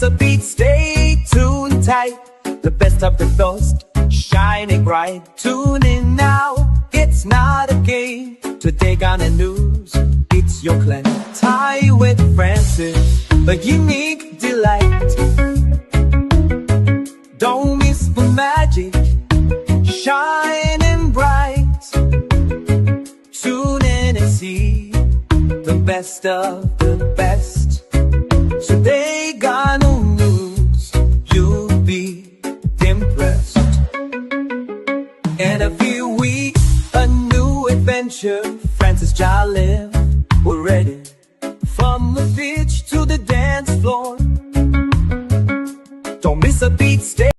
a beat, stay tuned tight. The best of the best, shining bright. Tune in now, it's not a game. Today Ghana News, it's your clan. Time with Francis, a unique delight. Don't miss the magic, shining bright. Tune in and see the best of the best. Today Ghana News, you'll be impressed. In a few weeks, a new adventure. Francis Jalil, we're ready. From the beach to the dance floor. Don't miss a beat, stay.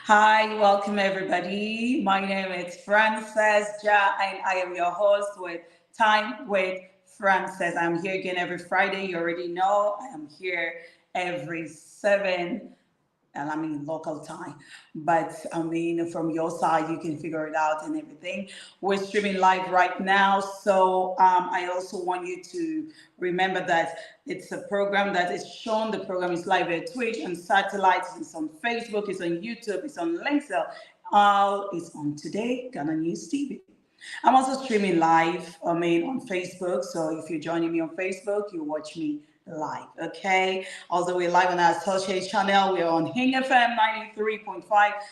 Hi, welcome everybody. My name is Frances Ja, and I am your host with Time with Frances. I'm here again every Friday. You already know I am here every 7, and I mean local time, but I mean from your side you can figure it out and everything. We're streaming live right now, so I also want you to remember that it's a program that is shown. The program is live at Twitch and satellite. It's on Facebook, it's on YouTube, it's on LinkedIn. All is on Today Ghana News TV. I'm also streaming live, on Facebook. So if you're joining me on Facebook, you watch me live, okay? Also, we're live on our associate channel. We're on Hing FM 93.5.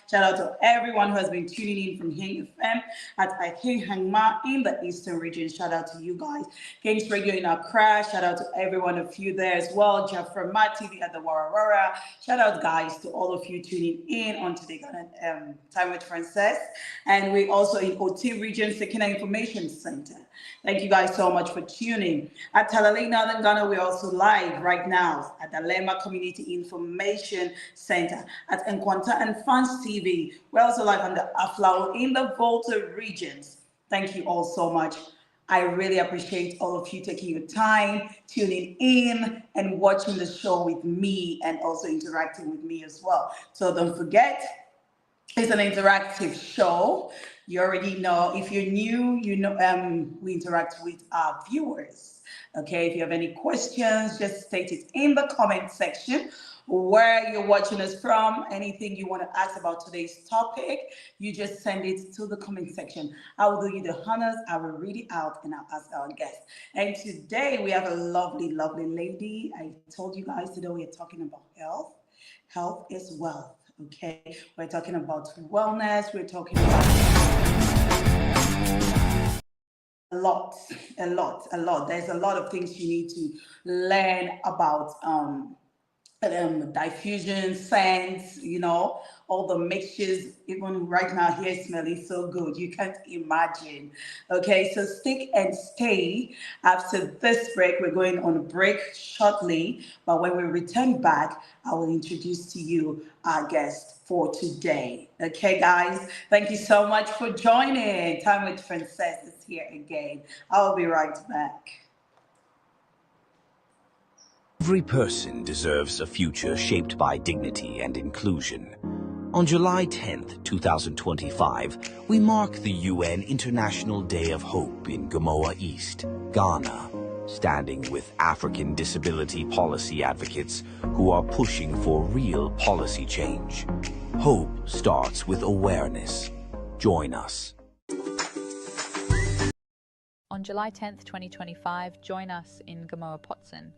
Shout out to everyone who has been tuning in from Hing FM at Hing Hangma in the Eastern region. Shout out to you guys. Kings Radio in Accra. Shout out to every one of you there as well. Jafferma TV at the Warara. Shout out, guys, to all of you tuning in on Today Time with Frances. And we're also in OT region, Sekina Information Center. Thank you guys so much for tuning. At Talalay, Northern Ghana, we're also live right now at the Lema Community Information Center. At Nkwanta and Fans TV, we're also live on the Aflao in the Volta regions. Thank you all so much. I really appreciate all of you taking your time, tuning in and watching the show with me and also interacting with me as well. So don't forget, it's an interactive show. You already know. If you're new, you know we interact with our viewers. Okay, if you have any questions, just state it in the comment section where you're watching us from. Anything you want to ask about today's topic, you just send it to the comment section. I will do you the honors. I will read it out and I'll ask our guest. And today we have a lovely, lovely lady. I told you guys today we are talking about health. Health is wealth. Okay, we're talking about wellness. We're talking about a lot. There's a lot of things you need to learn about diffusion, scents, you know, all the mixtures. Even right now here smelling so good, you can't imagine. Okay, so stick and stay. After this break, we're going on a break shortly, but when we return back, I will introduce to you our guest for today. Okay, guys, thank you so much for joining. Time with Frances is here again. I'll be right back. Every person deserves a future shaped by dignity and inclusion. On July 10th, 2025, we mark the UN International Day of Hope in Gamoa East, Ghana, standing with African disability policy advocates who are pushing for real policy change. Hope starts with awareness. Join us. On July 10th, 2025, join us in Gamoa Potson.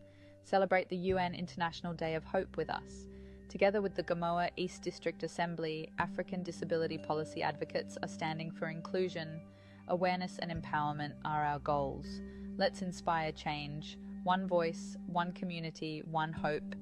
Celebrate the UN International Day of Hope with us. Together with the Gamoa East District Assembly, African disability policy advocates are standing for inclusion. Awareness and empowerment are our goals. Let's inspire change. One voice, one community, one hope.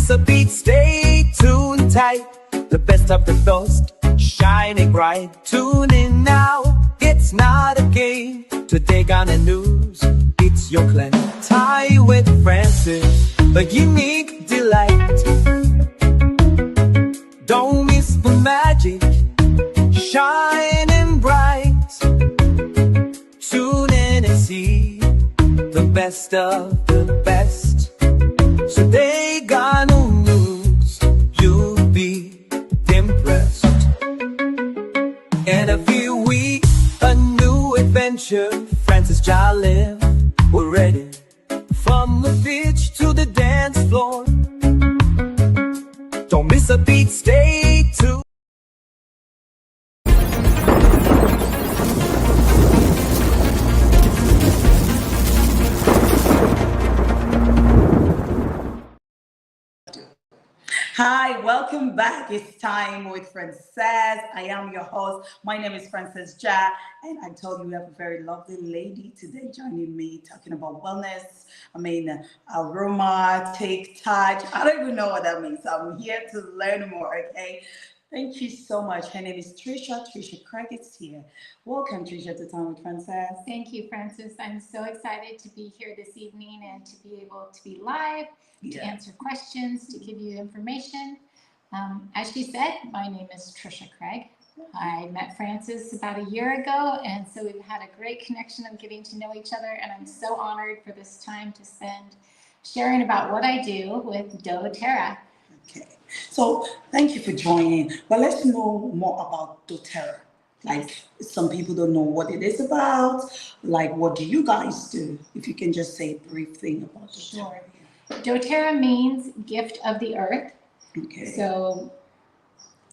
miss a beat, stay tuned tight. The best of the best, shining bright. Tune in now, it's not a game. Today Ghana News, it's your clan. Time with Francis, a unique delight. Don't miss the magic, shining bright. Tune in and see the best of the best. Today Ghana News, you'll be impressed. In a few weeks, a new adventure, Francis Jalil, we're ready. From the beach to the dance floor, don't miss a beat, stay tuned. Hi, welcome back. It's Time with Frances. I am your host. My name is Frances Ja, and I told you we have a very lovely lady today joining me talking about wellness. Aroma, take, touch. I don't even know what that means. I'm here to learn more, okay? Thank you so much. Her name is Trisha. Trisha Craig is here. Welcome, Trisha, to Time with Frances. Thank you, Frances. I'm so excited to be here this evening and to be able to be live, to answer questions, to give you information. As she said, my name is Trisha Craig. I met Frances about a year ago, and so we've had a great connection of getting to know each other, and I'm so honored for this time to spend sharing about what I do with doTERRA. Okay, so thank you for joining. But let's know more about doTERRA. Like, some people don't know what it is about. Like, what do you guys do? If you can just say a brief thing about doTERRA. Sure. doTERRA means gift of the earth. Okay. So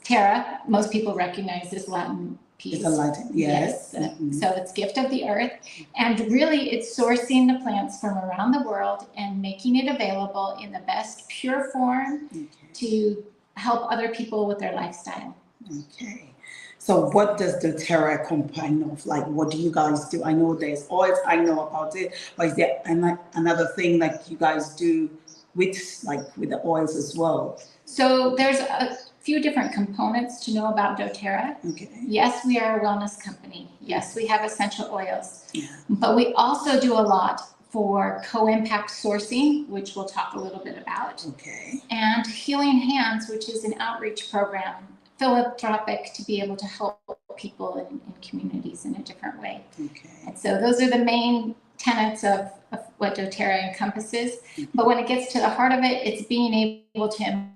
terra, most people recognize this Latin piece. It's a Latin, yes. So it's gift of the earth. And really it's sourcing the plants from around the world and making it available in the best pure form to help other people with their lifestyle. Okay. So what does doTERRA combine of? Like, what do you guys do? I know there's oils, I know about it, but is there another thing like you guys do with the oils as well? So there's a few different components to know about doTERRA. Okay. Yes, we are a wellness company. Yes, we have essential oils. Yeah. But we also do a lot for co-impact sourcing, which we'll talk a little bit about. Okay. And Healing Hands, which is an outreach program, philanthropic, to be able to help people in communities in a different way. Okay. And so those are the main tenets of what doTERRA encompasses. But when it gets to the heart of it, it's being able to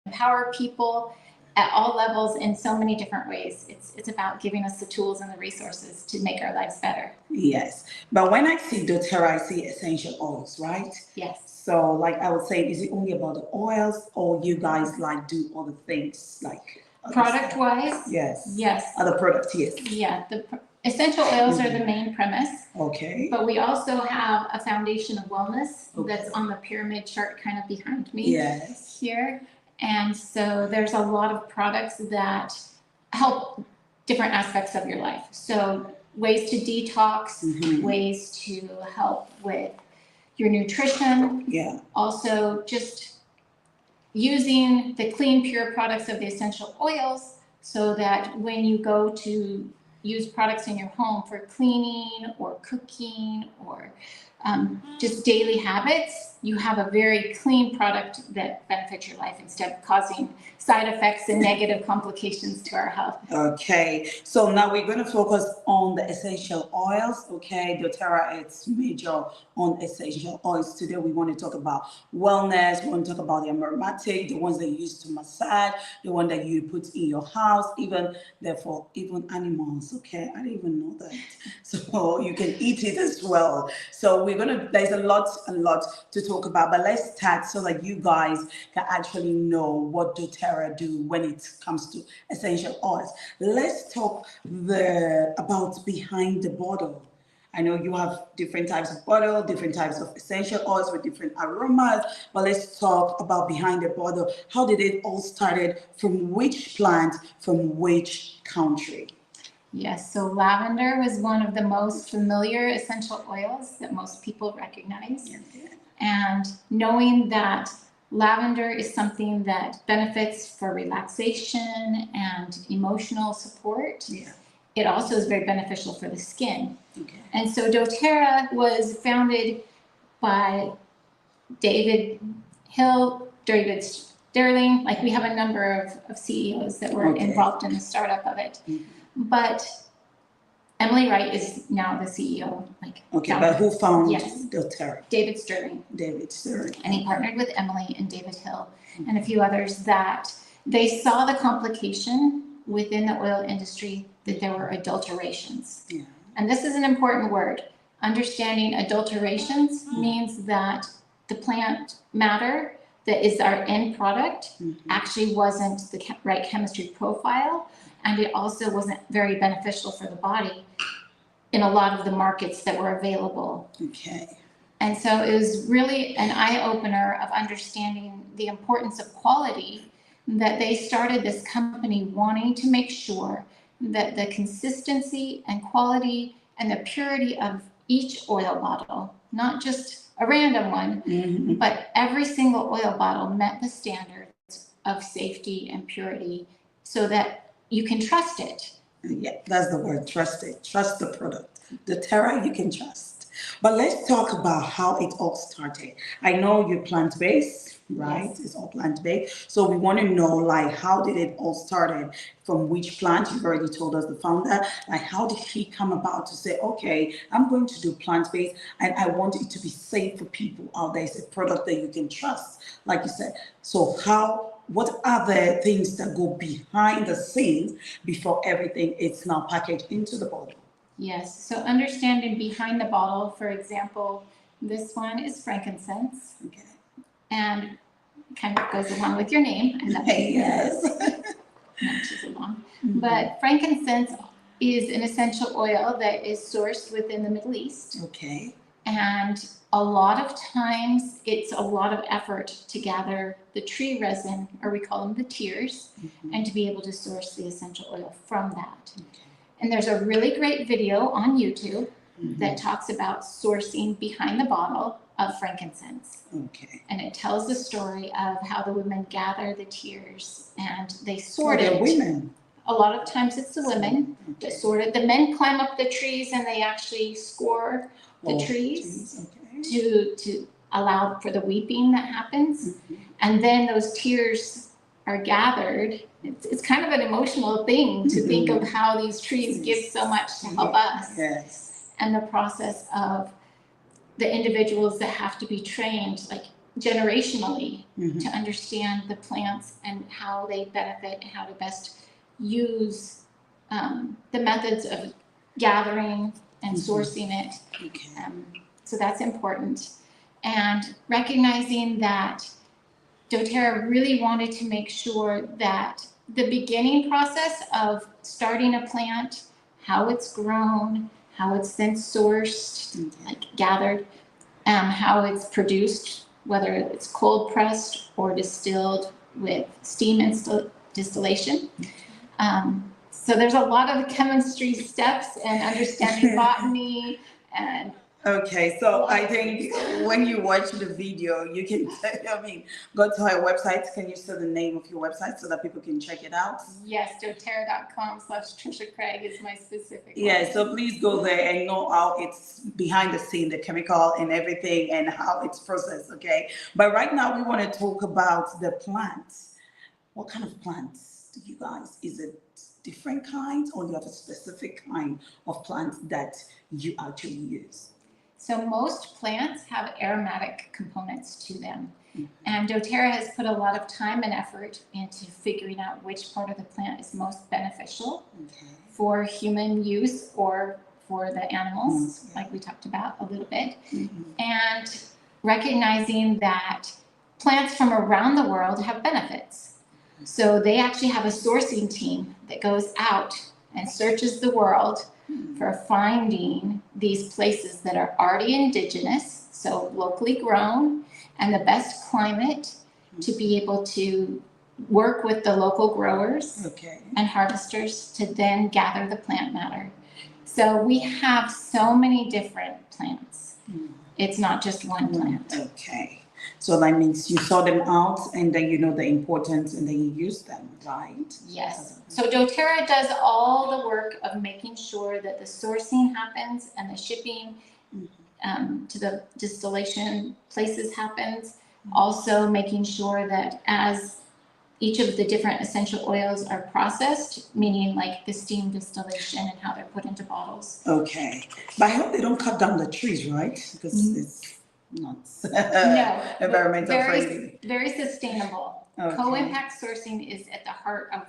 empower people at all levels in so many different ways. It's about giving us the tools and the resources to make our lives better. Yes. But when I see doTERRA, I see essential oils, right? Yes. So like I would say, is it only about the oils, or you guys do other things like product wise? Yes. Yes. Other products, yes. Yeah. The essential oils are the main premise. Okay. But we also have a foundation of wellness that's on the pyramid chart kind of behind me. Yes. Here. And so there's a lot of products that help different aspects of your life. So ways to detox, ways to help with your nutrition. Yeah. Also just using the clean, pure products of the essential oils so that when you go to use products in your home for cleaning or cooking or just daily habits, you have a very clean product that benefits your life instead of causing side effects and negative complications to our health. Okay, so now we're going to focus on the essential oils. Okay, doTERRA, it's major on essential oils. Today we want to talk about wellness. We want to talk about the aromatic, the ones that you use to massage, the one that you put in your house, even therefore even animals. Okay, I didn't even know that. So you can eat it as well. So there's a lot to talk about, but let's start so that you guys can actually know what doTERRA do when it comes to essential oils. Let's talk about behind the bottle. I know you have different types of bottle, different types of essential oils with different aromas, but let's talk about behind the bottle. How did it all started? From which plant, from which country? Yes, so lavender was one of the most familiar essential oils that most people recognize. And knowing that Lavender is something that benefits for relaxation and emotional support. Yeah. It also is very beneficial for the skin. Okay. And so doTERRA was founded by David Hill, David Sterling. Like, we have a number of CEOs that were Okay. involved in the startup of it. Mhm. But Emily Wright is now the CEO. Okay, founder. but who found Yes. doTERRA? David Sterling. David Sterling. And he partnered with Emily and David Hill and a few others that they saw the complication within the oil industry that there were adulterations. Yeah. And this is an important word. Understanding adulterations means that the plant matter that is our end product actually wasn't the right chemistry profile, and it also wasn't very beneficial for the body in a lot of the markets that were available. Okay. And so it was really an eye-opener of understanding the importance of quality, that they started this company wanting to make sure that the consistency and quality and the purity of each oil bottle, not just a random one, but every single oil bottle met the standards of safety and purity so that you can trust it. Yeah, that's the word, trust it. Trust the product. doTERRA you can trust. But let's talk about how it all started. I know you're plant-based, right? Yes. It's all plant-based. So we want to know, like, how did it all started? From which plant? You've already told us the founder. Like, how did he come about to say, okay, I'm going to do plant-based and I want it to be safe for people out there. It's a product that you can trust, like you said. So what are the things that go behind the scenes before everything is now packaged into the bottle? Yes, so understanding behind the bottle, for example, this one is frankincense, Okay. and kind of goes along with your name. And that Yes. matches along. But frankincense is an essential oil that is sourced within the Middle East. Okay. And a lot of times it's a lot of effort to gather the tree resin, or we call them the tears, and to be able to source the essential oil from that. Okay. And there's a really great video on YouTube that talks about sourcing behind the bottle of frankincense. Okay. And it tells the story of how the women gather the tears and they sort For the it. women. A lot of times it's the women that sort it. The men climb up the trees and they actually score the trees to allow for the weeping that happens. And then those tears are gathered. It's kind of an emotional thing to think of how these trees give so much to help us. Yes. And the process of the individuals that have to be trained, like generationally, to understand the plants and how they benefit and how to best use the methods of gathering and sourcing it. Okay. So that's important. And recognizing that doTERRA really wanted to make sure that the beginning process of starting a plant, how it's grown, how it's then sourced, like gathered, how it's produced, whether it's cold pressed or distilled with steam distillation. So there's a lot of chemistry steps and understanding botany and Okay, so I think when you watch the video, you can, go to our website. Can you say the name of your website so that people can check it out? yes, doTERRA.com/Trisha Craig is my specific one. Yeah, so please go there and know how it's behind the scene, the chemical and everything, and how it's processed, okay? But right now we want to talk about the plants. What kind of plants do you guys, is it different kinds, or you have a specific kind of plants that you actually use? So most plants have aromatic components to them. And doTERRA has put a lot of time and effort into figuring out which part of the plant is most beneficial for human use or for the animals, like we talked about a little bit. And recognizing that plants from around the world have benefits. So they actually have a sourcing team that goes out and searches the world for finding these places that are already indigenous, so locally grown, and the best climate to be able to work with the local growers and harvesters to then gather the plant matter. So we have so many different plants. It's not just one plant. Okay. So that means you saw them out and then you know the importance and then you use them, right? Yes. So doTERRA does all the work of making sure that the sourcing happens and the shipping to the distillation places happens. Also making sure that as each of the different essential oils are processed, meaning like the steam distillation and how they're put into bottles. Okay. But I hope they don't cut down the trees, right? Because it's not No, environmental friendly. Very sustainable. Okay. Co-impact sourcing is at the heart of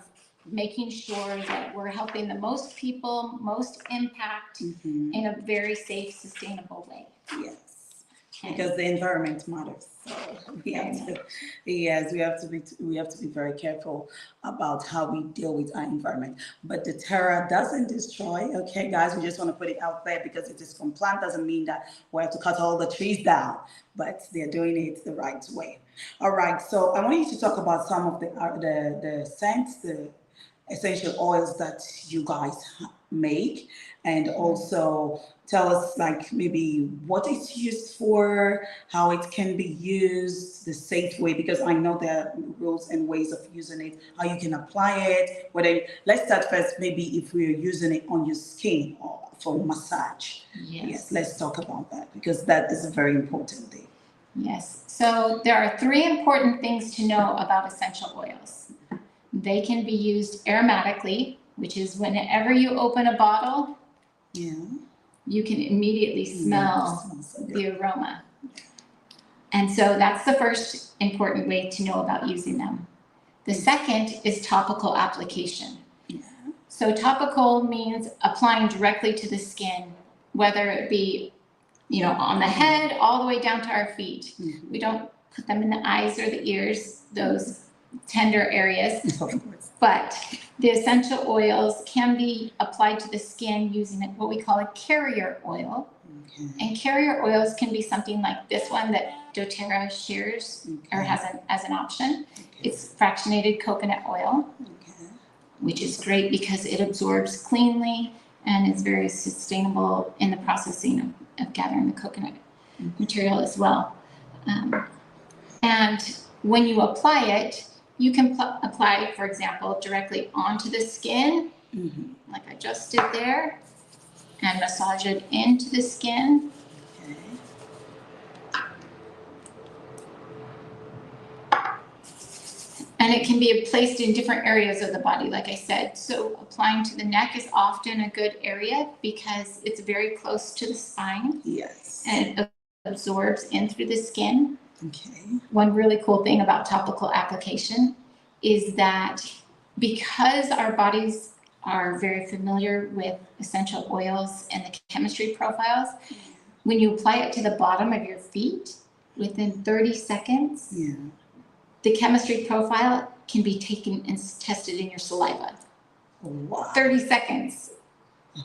making sure that we're helping the most people, most impact in a very safe, sustainable way. Yes. Because the environment matters. So we have to, yes, we have to be very careful about how we deal with our environment. But doTERRA doesn't destroy. Okay, guys, we just want to put it out there because it is from plant doesn't mean that we have to cut all the trees down, but they're doing it the right way. All right, so I want you to talk about some of the scents, the essential oils that you guys make, and also tell us like maybe what it's used for, how it can be used the safe way, because I know there are rules and ways of using it, how you can apply it, whether, let's start first maybe if we're using it on your skin or for massage. Yes, let's talk about that because that is a very important thing. Yes, so there are 3 important things to know about essential oils. They can be used aromatically, which is whenever you open a bottle, you can immediately smell the aroma. And so that's the first important way to know about using them. The second is topical application. So topical means applying directly to the skin, whether it be, you know, on the head all the way down to our feet. We don't put them in the eyes or the ears, those tender areas. But the essential oils can be applied to the skin using what we call a carrier oil. And carrier oils can be something like this one that doTERRA shares or has as an option. It's fractionated coconut oil, which is great because it absorbs cleanly and is very sustainable in the processing of gathering the coconut material as well. And when you apply it, you can apply, for example, directly onto the skin, like I just did there, and massage it into the skin. And it can be placed in different areas of the body, like I said. So applying to the neck is often a good area because it's very close to the spine. Yes. And it absorbs in through the skin. One really cool thing about topical application is that because our bodies are very familiar with essential oils and the chemistry profiles, when you apply it to the bottom of your feet, within 30 seconds, the chemistry profile can be taken and tested in your saliva. Wow. 30 seconds.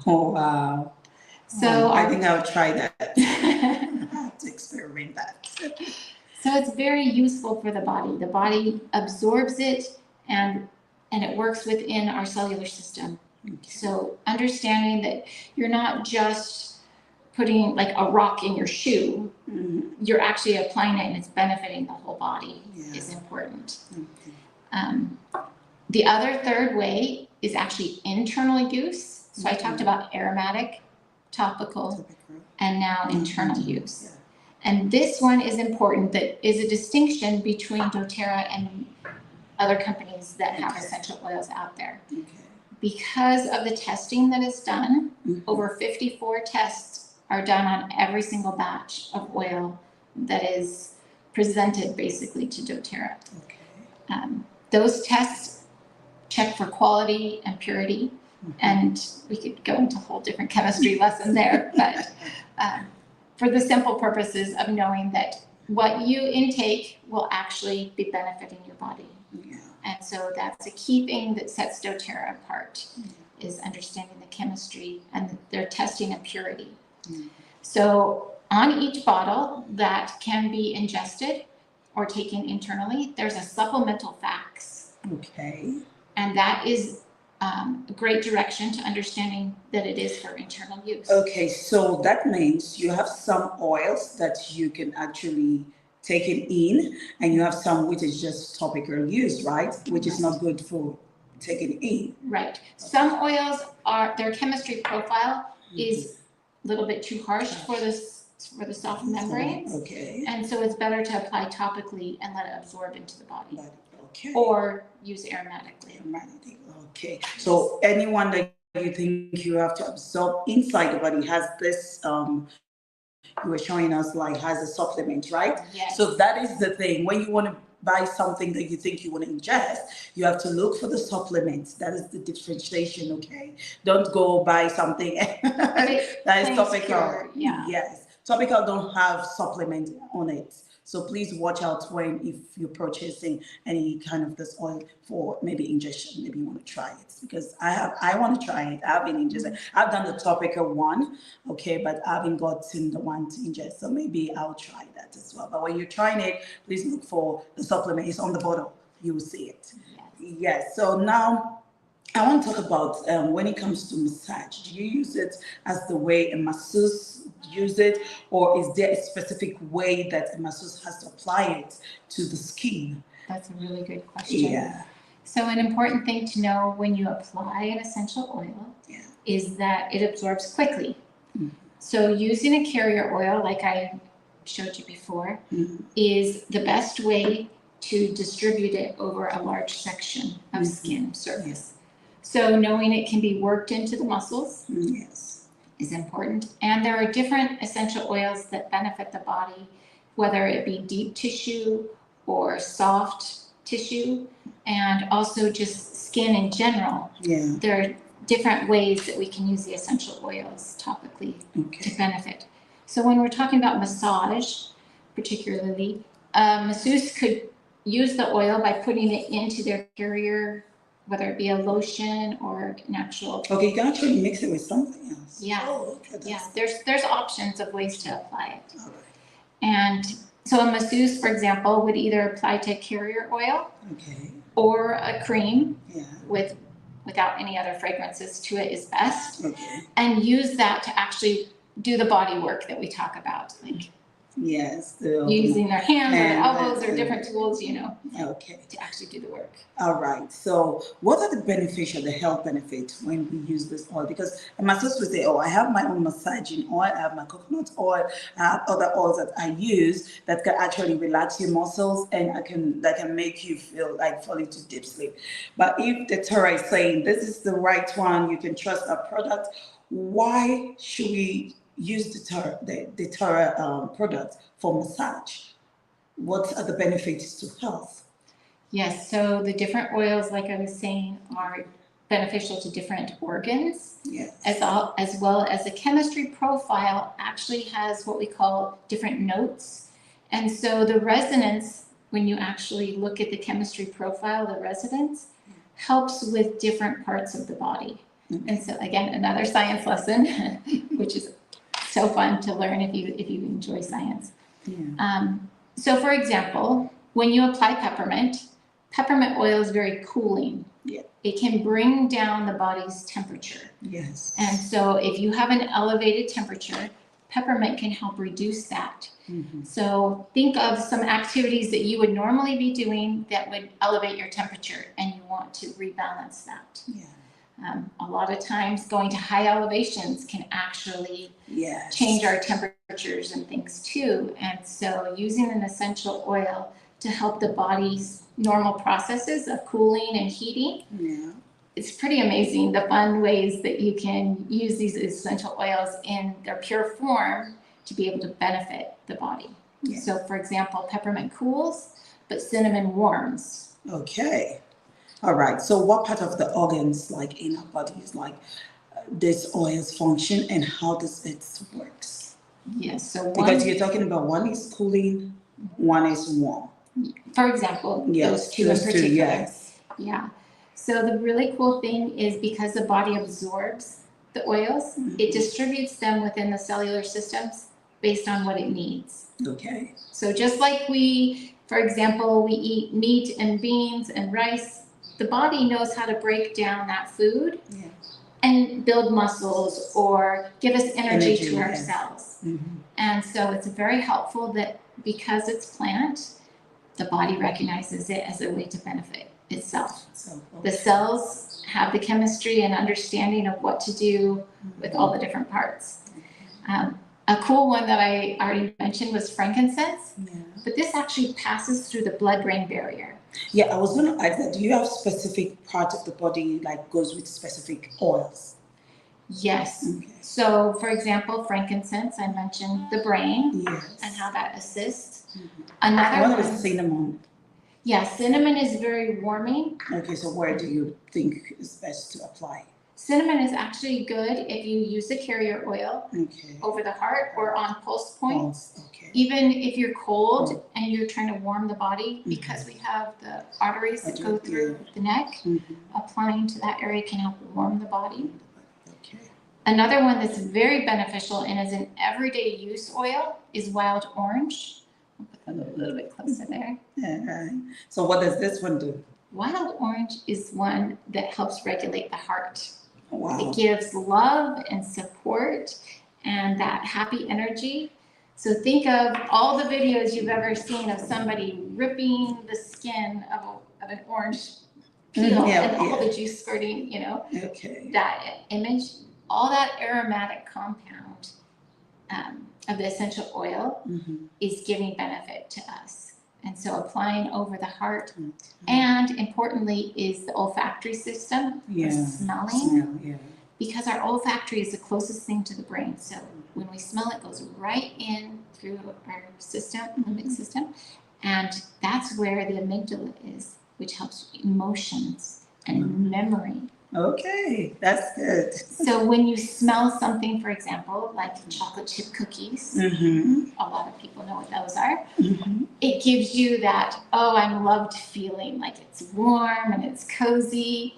Oh, wow. So I think I'll try that. I have to experiment that. So it's very useful for the body. The body absorbs it and it works within our cellular system. So understanding that you're not just putting like a rock in your shoe, you're actually applying it and it's benefiting the whole body is important. The other third way is actually internal use. So I talked about aromatic, topical, and now internal use. And this one is important, that is a distinction between doTERRA and other companies that have essential oils out there. Because of the testing that is done, over 54 tests are done on every single batch of oil that is presented basically to doTERRA. Those tests check for quality and purity, and we could go into a whole different chemistry lesson there, but for the simple purposes of knowing that what you intake will actually be benefiting your body. And so that's a key thing that sets doTERRA apart, is understanding the chemistry and their testing of purity. So on each bottle that can be ingested or taken internally, there's a supplemental facts. And that is a great direction to understanding that it is for internal use. So that means you have some oils that you can actually taken in, and you have some which is just topical use, right? Which is not good for taken in. Right. Some oils their chemistry profile is a little bit too harsh for the soft membranes. Okay. And so it's better to apply topically and let it absorb into the body. Okay. Or use aromatically. Okay. So anyone that you think you have to absorb inside the body has this you were showing us like has a supplement, right? Yes. So that is the thing. When you want to buy something that you think you want to ingest, you have to look for the supplements. That is the differentiation, okay? Don't go buy something that is topical. Pure, yeah. Yes. Topical don't have supplement on it. So please watch out if you're purchasing any kind of this oil for maybe ingestion. Maybe you want to try it because I want to try it. I've been ingesting. I've done the topical one, okay, but I haven't gotten the one to ingest. So maybe I'll try that as well. But when you're trying it, please look for the supplement. It's on the bottle. You will see it. Yes. So now I want to talk about when it comes to massage. Do you use it as the way a masseuse use it, or is there a specific way that a masseuse has to apply it to the skin? That's a really good question. Yeah. So an important thing to know when you apply an essential oil is that it absorbs quickly. So using a carrier oil, like I showed you before, is the best way to distribute it over a large section of skin surface. So knowing it can be worked into the muscles is important. And there are different essential oils that benefit the body, whether it be deep tissue or soft tissue, and also just skin in general. There are different ways that we can use the essential oils topically to benefit. So when we're talking about massage, particularly, masseuse could use the oil by putting it into their carrier, whether it be a lotion or an actual. Okay, you can actually mix it with something else. Yeah. Oh, okay, Yeah. There's options of ways to apply it. All right. And so a masseuse, for example, would either apply to carrier oil or a cream without any other fragrances to it is best. And use that to actually do the body work that we talk about, like using their hands or their elbows or different tools, to actually do the work. All right. So what are the health benefits when we use this oil? Because a masseuse would say, oh, I have my own massaging oil, I have my coconut oil, I have other oils that I use that can actually relax your muscles and that can make you feel like falling into deep sleep. But if the Torah is saying this is the right one, you can trust our product, why should we use the Torah product for massage? What are the benefits to health? Yes, so the different oils, like I was saying, are beneficial to different organs, as well as the chemistry profile actually has what we call different notes. And so the resonance, when you actually look at the chemistry profile, the resonance helps with different parts of the body. And so again, another science lesson, which is so fun to learn if you enjoy science. So for example, when you apply peppermint oil is very cooling. It can bring down the body's temperature. And so if you have an elevated temperature, peppermint can help reduce that. So think of some activities that you would normally be doing that would elevate your temperature, and you want to rebalance that. A lot of times going to high elevations can actually change our temperatures and things too. And so using an essential oil to help the body's normal processes of cooling and heating, it's pretty amazing the fun ways that you can use these essential oils in their pure form to be able to benefit the body. So for example, peppermint cools, but cinnamon warms. All right. So what part of the organs, like in our bodies, like this oils function, and how does it works? So because you're talking about one is cooling, one is warm. For example, those two in particular. So the really cool thing is because the body absorbs the oils, it distributes them within the cellular systems based on what it needs. So just like for example, we eat meat and beans and rice, the body knows how to break down that food and build muscles or give us energy to our cells. And so it's very helpful that because it's plant, the body recognizes it as a way to benefit itself. So, The cells have the chemistry and understanding of what to do with all the different parts. A cool one that I already mentioned was frankincense, but this actually passes through the blood-brain barrier. Yeah, I was going to ask that. Do you have specific part of the body like goes with specific oils? Yes. Okay. So, for example, frankincense, I mentioned the brain Yes. and how that assists. I Another want to one, cinnamon. yeah, cinnamon is very warming. Okay, so where do you think is best to apply? Cinnamon is actually good if you use the carrier oil Okay. over the heart or on pulse points. Okay. Even if you're cold and you're trying to warm the body, because we have the arteries that go through the neck, applying to that area can help warm the body. Okay. Another one that's very beneficial and is an everyday use oil is wild orange. I'll put that a little bit closer there. Yeah. So what does this one do? Wild orange is one that helps regulate the heart. Wow. It gives love and support and that happy energy. So think of all the videos you've ever seen of somebody ripping the skin of an orange peel and all the juice squirting, you know, that image, all that aromatic compound of the essential oil is giving benefit to us. And so applying over the heart and importantly is the olfactory system for smelling. Because our olfactory is the closest thing to the brain. So when we smell it goes right in through our system, limbic system. And that's where the amygdala is, which helps emotions and memory. Okay, that's good. So when you smell something, for example, like chocolate chip cookies, a lot of people know what those are. It gives you that, oh, I'm loved feeling, like it's warm and it's cozy.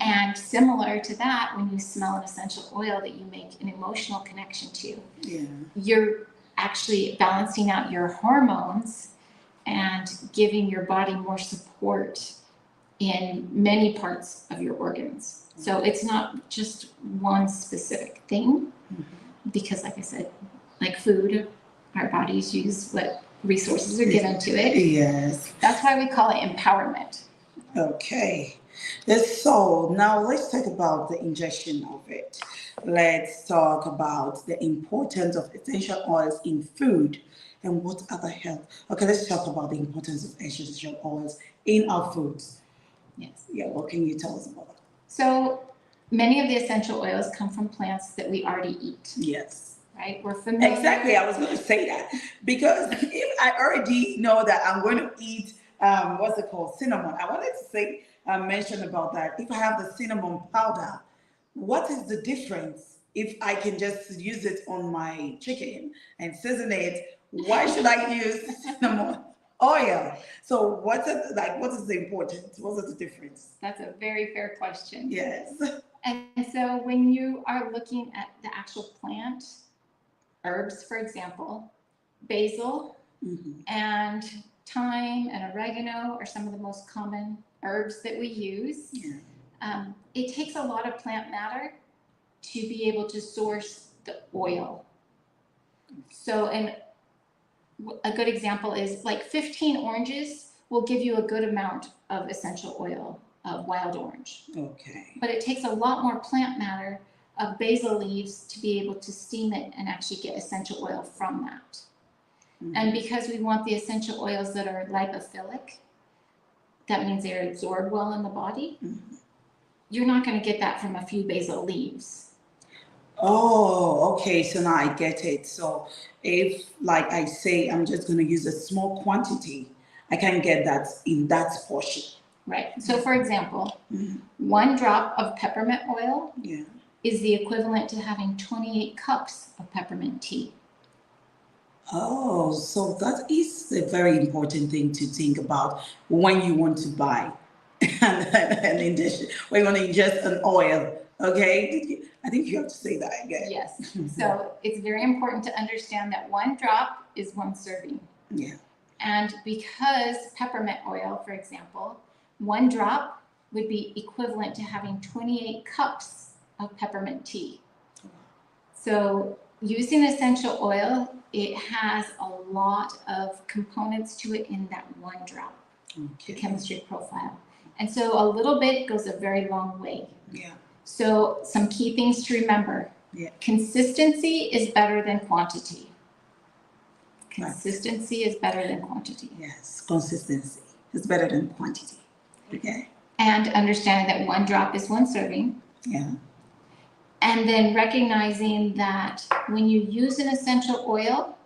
And similar to that, when you smell an essential oil that you make an emotional connection to, you're actually balancing out your hormones and giving your body more support in many parts of your organs. So it's not just one specific thing, because like I said, like food, our bodies use what resources are given to it. Yes. That's why we call it empowerment. Okay. So now let's talk about the ingestion of it. Let's talk about the importance of essential oils in food and what other health. Okay, let's talk about the importance of essential oils in our foods. Yes. Yeah, what can you tell us about that? So many of the essential oils come from plants that we already eat. Yes. Right? We're familiar. Exactly, I was going to say that. Because if I already know that I'm going to eat, what's it called, cinnamon, I wanted to say, mention about that. If I have the cinnamon powder, what is the difference if I can just use it on my chicken and season it? Why should I use cinnamon oil? So what is the importance? What is the difference? That's a very fair question. Yes. And so when you are looking at the actual plant, herbs, for example, basil and thyme and oregano are some of the most common herbs that we use. It takes a lot of plant matter to be able to source the oil. So, and a good example is like 15 oranges will give you a good amount of essential oil of wild orange. Okay. But it takes a lot more plant matter of basil leaves to be able to steam it and actually get essential oil from that. And because we want the essential oils that are lipophilic, that means they're absorbed well in the body. You're not going to get that from a few basil leaves. Oh, okay. So now I get it. So if, like I say, I'm just going to use a small quantity, I can get that in that portion. Right. So for example, 1 drop of peppermint oil is the equivalent to having 28 cups of peppermint tea. Oh, so that is a very important thing to think about when you want to buy an ingest, when you want to ingest an oil. Okay, I think you have to say that again. Yes. So it's very important to understand that 1 drop is 1 serving. Yeah. And because peppermint oil, for example, 1 drop would be equivalent to having 28 cups of peppermint tea. So using essential oil, it has a lot of components to it in that one drop, the chemistry profile. And so a little bit goes a very long way. Yeah. So some key things to remember. Yeah. Consistency is better than quantity. Right. Consistency is better than quantity. Yes, consistency is better than quantity. Okay. And understanding that one drop is one serving. Yeah. And then recognizing that when you use an essential oil,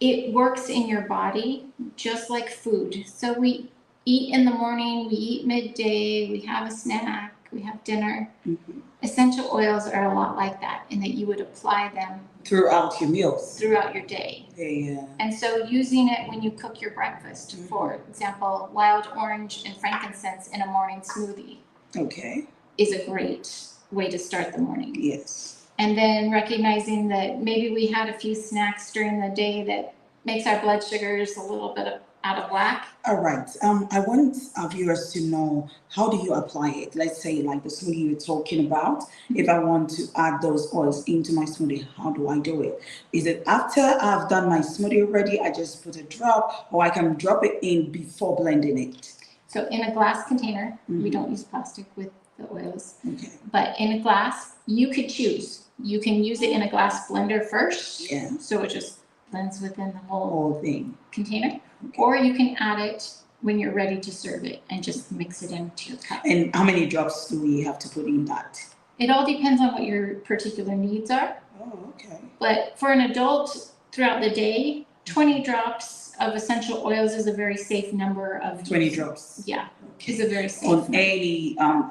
it works in your body just like food. So we eat in the morning, we eat midday, we have a snack, we have dinner. Mm-hmm. Essential oils are a lot like that in that you would apply them Throughout your meals. throughout your day. Yeah. And so using it when you cook your breakfast, for example, wild orange and frankincense in a morning smoothie Okay. is a great way to start the morning. Yes. And then recognizing that maybe we had a few snacks during the day that makes our blood sugars a little bit out of whack. All right. I want our viewers to know, how do you apply it? Let's say like the smoothie you're talking about. If I want to add those oils into my smoothie, how do I do it? Is it after I've done my smoothie already, I just put a drop, or I can drop it in before blending it? So in a glass container, we don't use plastic with the oils, Okay. but in a glass, you could choose. You can use it in a glass blender first. Yeah. So it just blends within the whole Whole thing. container. Or you can add it when you're ready to serve it and just mix it into your cup. And how many drops do we have to put in that? It all depends on what your particular needs are. Oh, okay. But for an adult throughout the day, 20 drops of essential oils is a very safe number of 20 drops. Yeah, Okay. is a very safe On number.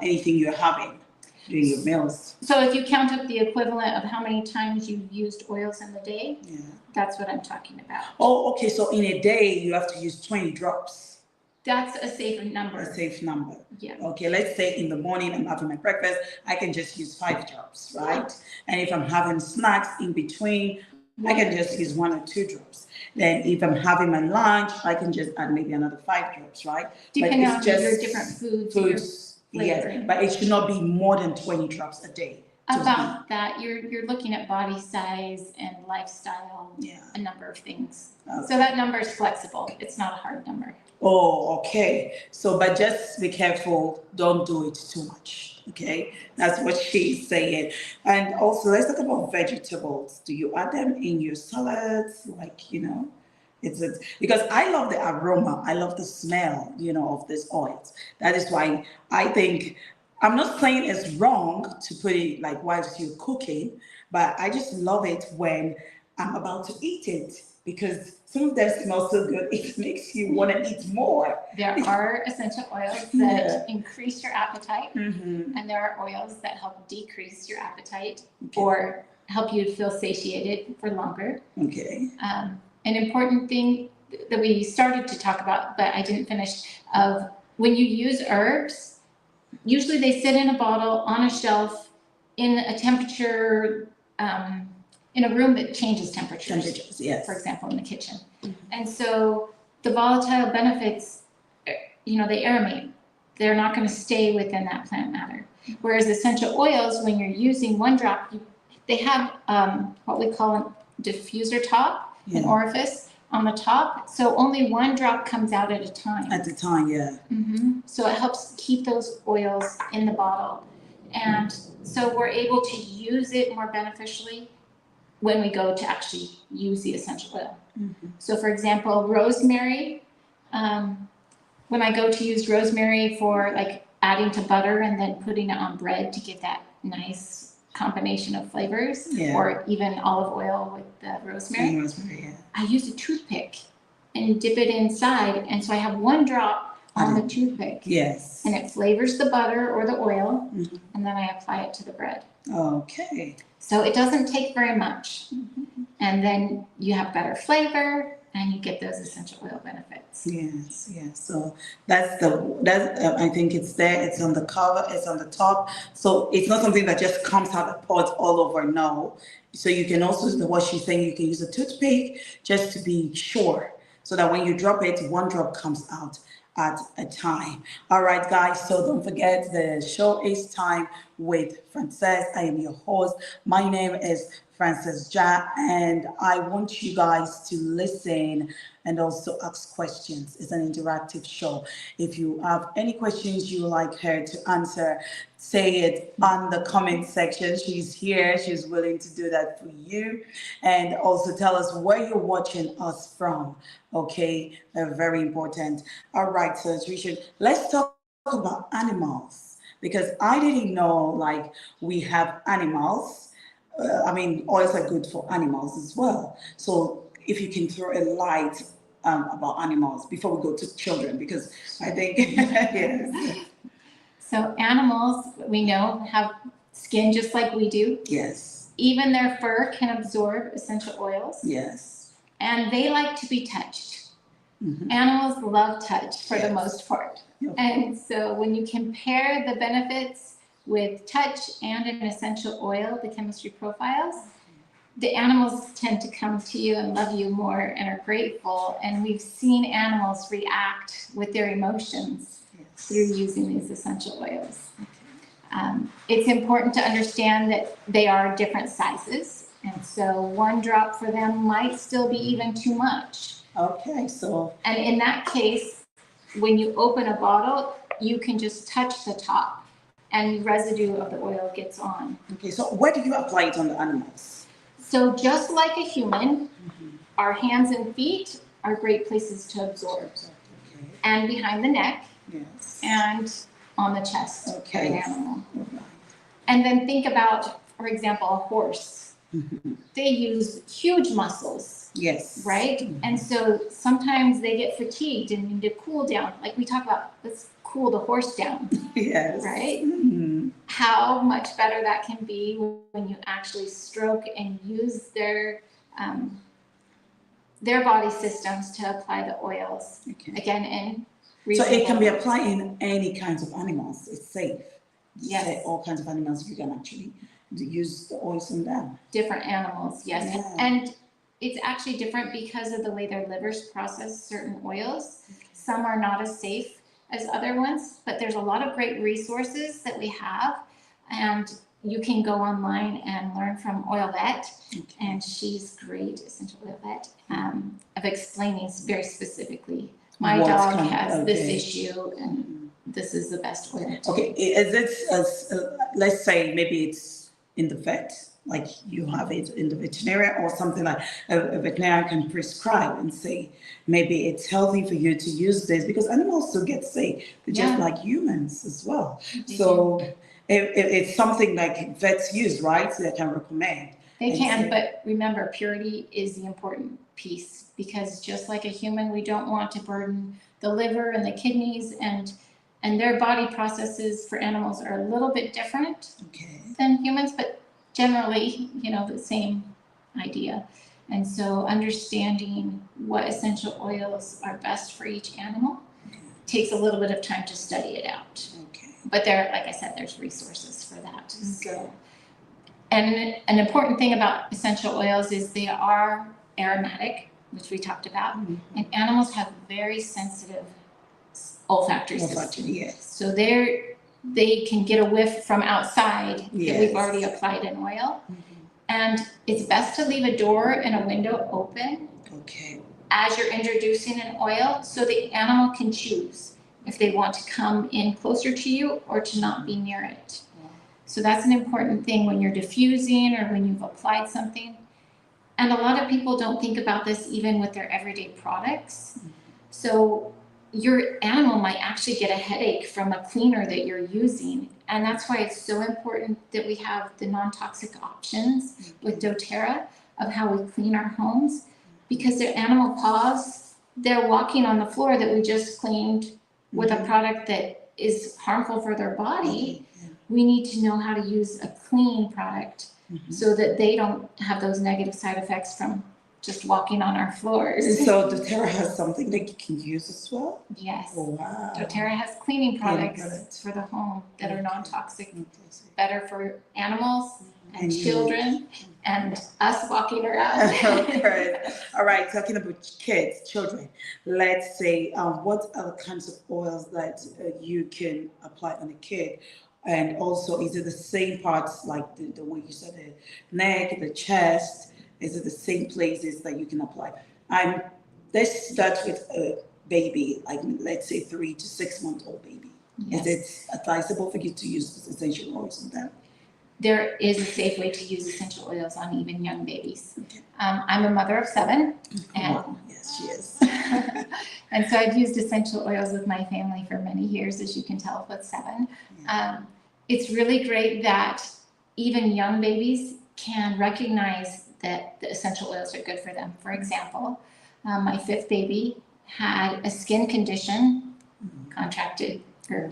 anything you're having during your meals. So if you count up the equivalent of how many times you've used oils in the day, Yeah. that's what I'm talking about. Oh, okay. So in a day, you have to use 20 drops. That's a safe number. A safe number. Yeah. Okay, let's say in the morning I'm having my breakfast, I can just use 5 drops, right? And if I'm having snacks in between, I can just use 1 or 2 drops. Then if I'm having my lunch, I can just add maybe another 5 drops, right? Depending But on it's your just different foods. foods. Yes, flavoring. but it should not be more than 20 drops a day. to About that, you're looking at body size and lifestyle, Yeah. a number of things. Okay. So that number is flexible. It's not a hard number. Oh, okay. So, but just be careful. Don't do it too much. Okay. That's what she's saying. And also, let's talk about vegetables. Do you add them in your salads? Like, it's because I love the aroma. I love the smell, of these oils. That is why I think, I'm not saying it's wrong to put it like whilst you're cooking, but I just love it when I'm about to eat it, because some of them smell so good, it makes you want to eat more. There are essential oils that increase your appetite, Mm-hmm. and there are oils that help decrease your appetite Okay. or help you feel satiated for longer. Okay. An important thing that we started to talk about, but I didn't finish, of when you use herbs, usually they sit in a bottle on a shelf in a temperature, in a room that changes temperatures, Yes. for example, in the kitchen. And so the volatile benefits, they aeromate. They're not going to stay within that plant matter. Whereas essential oils, when you're using one drop, they have what we call a diffuser top, an Yeah. orifice on the top. So only one drop comes out at a time. At the time, yeah. So it helps keep those oils in the bottle. And so we're able to use it more beneficially when we go to actually use the essential oil. So for example, rosemary, when I go to use rosemary for like adding to butter and then putting it on bread to get that nice combination of flavors, Yeah. or even olive oil with the rosemary, Rosemary, yeah. I use a toothpick and dip it inside. And so I have one drop on the toothpick. Yes. And it flavors the butter or the oil, Mhm. and then I apply it to the bread. Okay. So it doesn't take very much. And then you have better flavor and you get those essential oil benefits. Yes, yes. So that's I think it's there. It's on the cover. It's on the top. So it's not something that just comes out the pot all over. No. So you can also, what she's saying, you can use a toothpick just to be sure, so that when you drop it, one drop comes out at a time. All right, guys. So don't forget, the show is Time with Frances. I am your host. My name is Frances Ja, and I want you guys to listen and also ask questions. It's an interactive show. If you have any questions you would like her to answer, say it on the comment section. She's here. She's willing to do that for you. And also tell us where you're watching us from. Okay, very important. All right, so Richard, let's talk about animals, because I didn't know like we have animals. I mean, oils are good for animals as well. So if you can throw a light about animals before we go to children, because I think yes, So animals, we know, have skin just like we do. yes, Even their fur can absorb essential oils, yes. and they like to be touched. Mhm. Animals love touch for the Yes. most part. Of And so when you compare the benefits with touch and an essential oil, the chemistry profiles, the animals tend to come to you and love you more and are grateful. And we've seen animals react with their emotions through using these essential oils. It's important to understand that they are different sizes. And so one drop for them might still be even too much. Okay, so And in that case, when you open a bottle, you can just touch the top and residue of the oil gets on. okay, so where do you apply it on the animals? So just like a human, our hands and feet are great places to absorb. Okay, And behind the neck yes. and on the chest of Okay. an animal. All right. And then think about, for example, a horse. They use huge muscles, Yes. right? And so sometimes they get fatigued and need to cool down. Like we talk about, let's cool the horse down, Yes. right? Mhm. How much better that can be when you actually stroke and use their body systems to apply the oils. Okay. Again, in So it can be reasonable- applied in any kinds of animals. It's safe. Yes. Say all kinds of animals, you can actually use the oils on them. different animals, yes. Yeah. And it's actually different because of the way their livers process certain oils. Some are not as safe as other ones, but there's a lot of great resources that we have. And you can go online and learn from Oil Vet, and she's great, Essential Oil Vet, of explaining very specifically. My What's dog coming, has this okay. issue, and this is the best oil. to Okay, use. is it, let's say maybe it's in the vet, like you have it in the veterinarian or something like a veterinarian can prescribe and say, maybe it's healthy for you to use this, because animals still get sick, they're just Yeah. like humans as well. They So it's something like vets use, right? So they can recommend. They And can, so- but remember, purity is the important piece, because just like a human, we don't want to burden the liver and the kidneys, and their body processes for animals are a little bit different Okay. than humans, but generally, the same idea. And so understanding what essential oils are best for each animal takes a little bit of time to study it out. Okay. But like I said, there's resources for that. So, and an important thing about essential oils is they are aromatic, which we talked about, and animals have very sensitive olfactory systems. Yes. So they can get a whiff from outside that Yes. we've already applied an oil. And it's best to leave a door and a window open Okay. as you're introducing an oil, so the animal can choose if they want to come in closer to you or to not be near it. So that's an important thing when you're diffusing or when you've applied something. And a lot of people don't think about this even with their everyday products. So your animal might actually get a headache from a cleaner that you're using. And that's why it's so important that we have the non-toxic options with doTERRA of how we clean our homes, because their animal paws, they're walking on the floor that we just cleaned with a product that is harmful for their body. We need to know how to use a clean product so that they don't have those negative side effects from just walking on our floors. So doTERRA has something that you can use as well? Yes. Oh, wow. doTERRA has cleaning products products. for the home that are non-toxic, Okay. better for animals and And you. children and us walking around. Okay. All right, talking about kids, children, let's say what are the kinds of oils that you can apply on a kid? And also, is it the same parts like the way you said the neck, the chest? Is it the same places that you can apply? I'm Let's start with a baby, like let's say 3 to 6 month old baby. Yes. Is it advisable for you to use essential oils on them? There is a safe way to use essential oils on even young babies. Okay. I'm a mother of 7, and Wow. Yes, she is. and so I've used essential oils with my family for many years, as you can tell with 7. It's really great that even young babies can recognize that the essential oils are good for them. For example, my 5th baby had a skin condition, contracted, or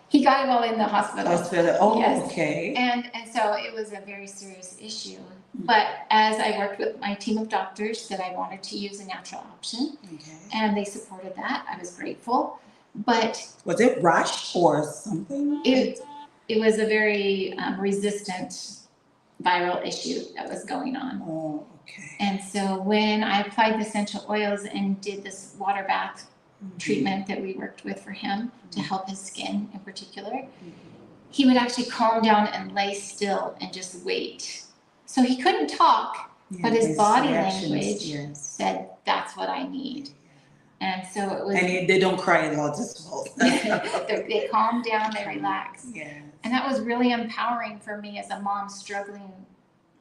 he got it while in the hospital. Oh, Yes. okay. And so it was a very serious issue. But as I worked with my team of doctors, that I wanted to use a natural option, Okay. and they supported that. I was grateful. But Was it rash or something? it was a very resistant viral issue that was going on. Oh, okay. And so when I applied the essential oils and did this water bath treatment that we worked with for him to help his skin in particular, he would actually calm down and lay still and just wait. So he couldn't talk, but his body language said, that's what I need. And so it was. And they don't cry a lot as well. They calm down, they relax. Yeah. And that was really empowering for me as a mom struggling.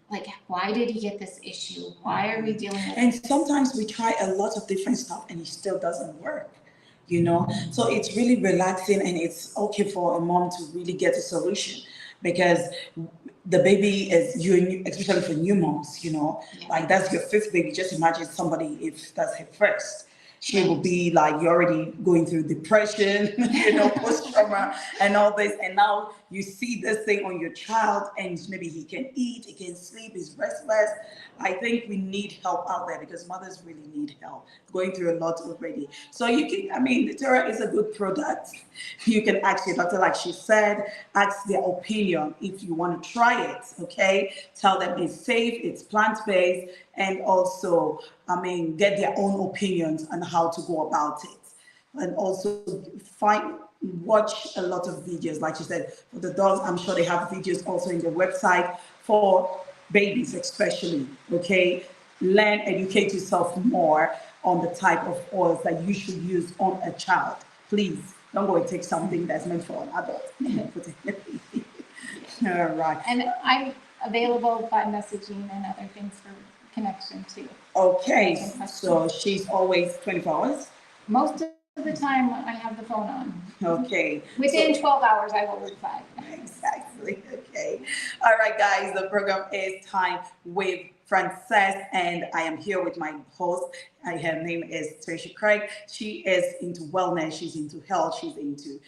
Like, why did he get this issue? Why are we dealing with And this? sometimes we try a lot of different stuff and it still doesn't work, you know? So it's really relaxing, and it's okay for a mom to really get a solution, because the baby is, especially for new moms, you know, like that's your 5th baby. Just imagine somebody, if that's her first. She will be like, you're already going through depression, you know, post-trauma and all this. And now you see this thing on your child, and maybe he can eat, he can sleep, he's restless. I think we need help out there, because mothers really need help, going through a lot already. So you can, Litera is a good product. You can ask your doctor, like she said, ask their opinion if you want to try it, okay? Tell them it's safe, it's plant-based, and also, get their own opinions on how to go about it. And also watch a lot of videos, like you said, for the dogs. I'm sure they have videos also in their website for babies especially, okay? Learn, educate yourself more on the type of oils that you should use on a child. Please, don't go and take something that's meant for an adult. All right. And I'm available by messaging and other things for connection too. Okay, so she's always 24 hours? Most of the time I have the phone on. Okay. Within 12 hours I will reply. Exactly, okay. All right, guys, the program is Time with Frances, and I am here with my host. Her name is Tricia Craig. She is into wellness, she's into health, she's into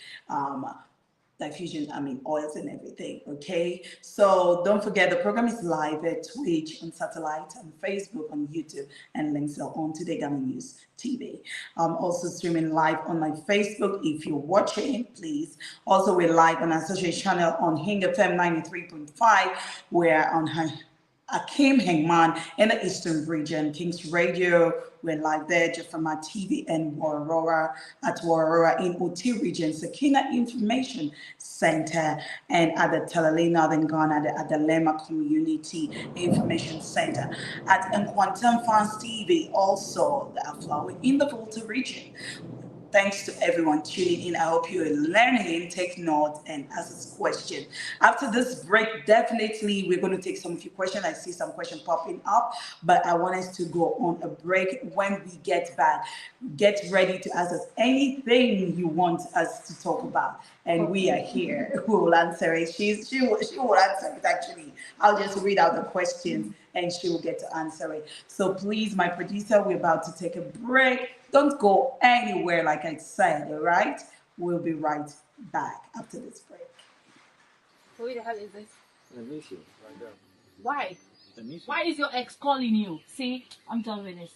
diffusion, oils and everything, okay? So don't forget, the program is live at Twitch, on satellite, on Facebook, on YouTube, and links are on TodayGhanaNews TV. Also streaming live on my Facebook. If you're watching, please. Also, we're live on our social channel on Hing FM 93.5. We're on Akim Hengman in the Eastern region, Kings Radio. We're live there, just from our TV, and Warora in OT region, Sakina Information Center, and at the Talalay Northern Ghana, at the Lema Community Information Center, at Nkwantam Fans TV, also the Aflawe in the Volta region. Thanks to everyone tuning in. I hope you're learning, take notes, and ask questions. After this break, definitely we're going to take some of your questions. I see some questions popping up, but I want us to go on a break. When we get back, get ready to ask us anything you want us to talk about, and we are here. We will answer it. She will answer it, actually. I'll just read out the questions, and she will get to answer it. So please, my producer, we're about to take a break. Don't go anywhere, like I said, all right? We'll be right back after this break. Who the hell is this? Anisha, right there. Why? Anisha. Why is your ex calling you? See, I'm done with this.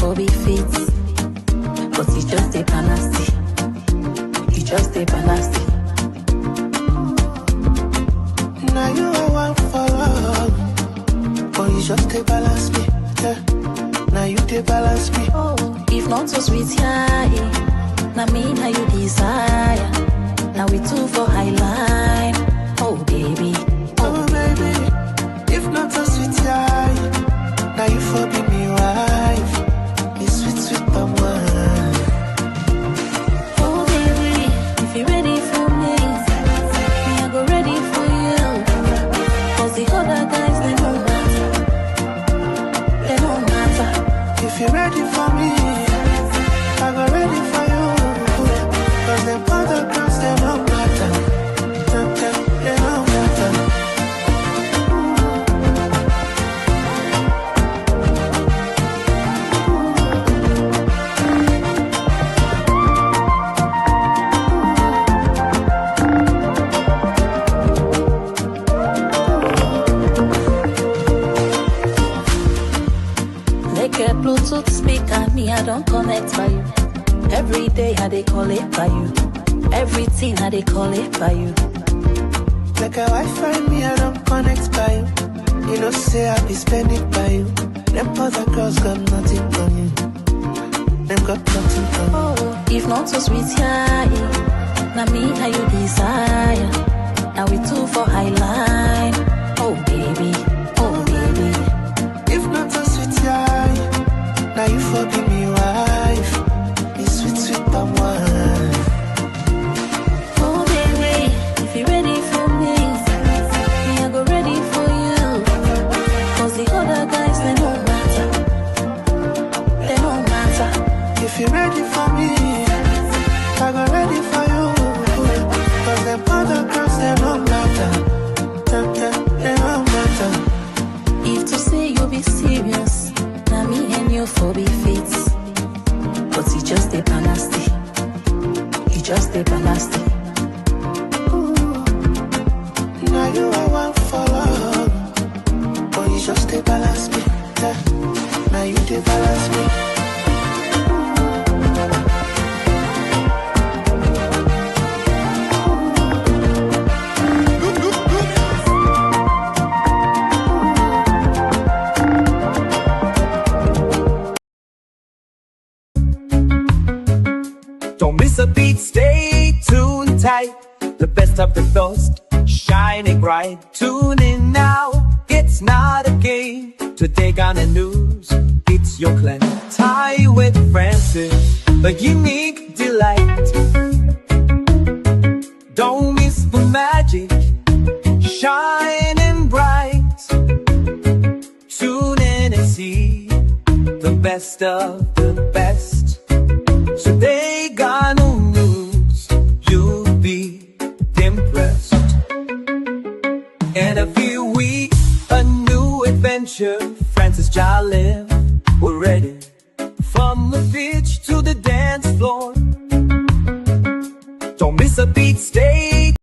for be fit, but you just a nasty. You just a nasty. Now you are one for all, but you just a balance me. Yeah. Now you they balance me. Oh, if not so sweet, yeah. Now me, now you desire. Now we two for high line. Oh baby, oh baby. If not so sweet, yeah. Now you for be me wife. It's sweet, sweet, but one. Oh baby, if you're ready for me, I go ready for you. Cause the other guys, they don't matter. They don't matter. If you're ready for me, I go ready for you. Cause them other girls, they don't matter. They don't matter. Like a Bluetooth speaker, me I don't connect by you. Every day I they call it by you. Everything I they call it by you. Like a Wi-Fi, me I don't connect by you. You know say I be spending by you. Them other girls got nothing on you. Them got nothing on you. Oh, if not so sweet, yeah. Now me how you desire. Now we two for high line. Oh baby, oh baby. If not so sweet, yeah. Now you for be me wife. It's sweet, sweet, but one. Oh baby, if you're ready for me, I go ready for you. Cause the other guys, they don't matter. They don't matter. If you're ready for me, I go ready for you. Cause them other girls, they don't matter. They don't matter. If to say you be serious, now me and you for be fit. But you just a nasty. You just a nasty. Now you are one for all, but you just they balance me. Yeah. Now you they balance me. Don't miss a beat, stay tuned tight. The best of the best, shining bright. Tune in now, it's not a game. Today Ghana News, it's your clan. Time with Francis, a unique delight. Don't miss the magic, shining bright. Tune in and see the best of the best. Today Ghana News, you'll be impressed. And every week, a new adventure. Francis Jalin, we're ready. From the beach to the dance floor. Don't miss a beat, stay.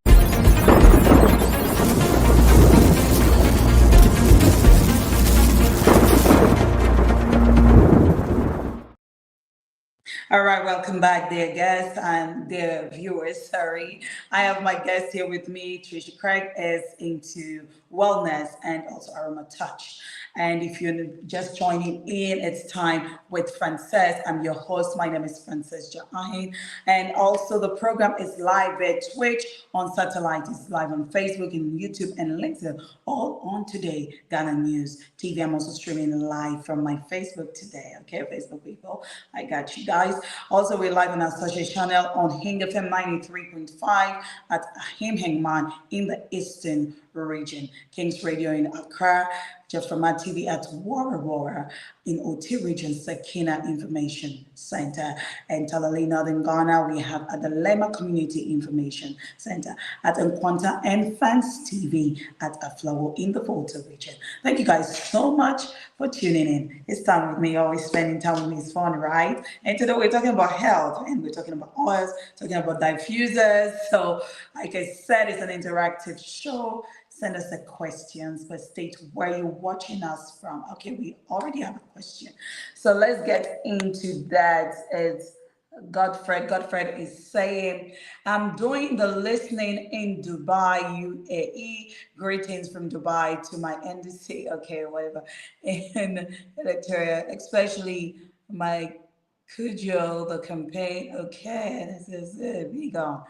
All right, welcome back, dear guests and dear viewers. Sorry, I have my guest here with me. Trisha Craig is into wellness and also aroma touch. And if you're just joining in, it's time with Frances. I'm your host. My name is Frances Jahin. And also the program is live at Twitch, on satellite. It's live on Facebook and YouTube and LinkedIn, all on Today Ghana News TV. I'm also streaming live from my Facebook today. Okay, Facebook people, I got you guys. Also, we're live on our social channel on Hing FM 93.5 at Him Hangman in the Eastern region, Kings Radio in Accra, Jefframa TV at Wara Wara in OT region, Sakina Information Center, and Talalay Northern Ghana. We have at the Lema Community Information Center, at Nkwanta, and Fans TV at Aflawo in the Volta region. Thank you guys so much for tuning in. It's time with me, always spending time with me is fun, right? And today we're talking about health, and we're talking about oils, talking about diffusers. So like I said, it's an interactive show. Send us the questions, but state where you're watching us from. Okay, we already have a question. So let's get into that. It's Godfred is saying, I'm doing the listening in Dubai, UAE. Greetings from Dubai to my NDC, okay, whatever, in Electoria, especially my Cujo, the campaign. Okay, this is it. Be gone.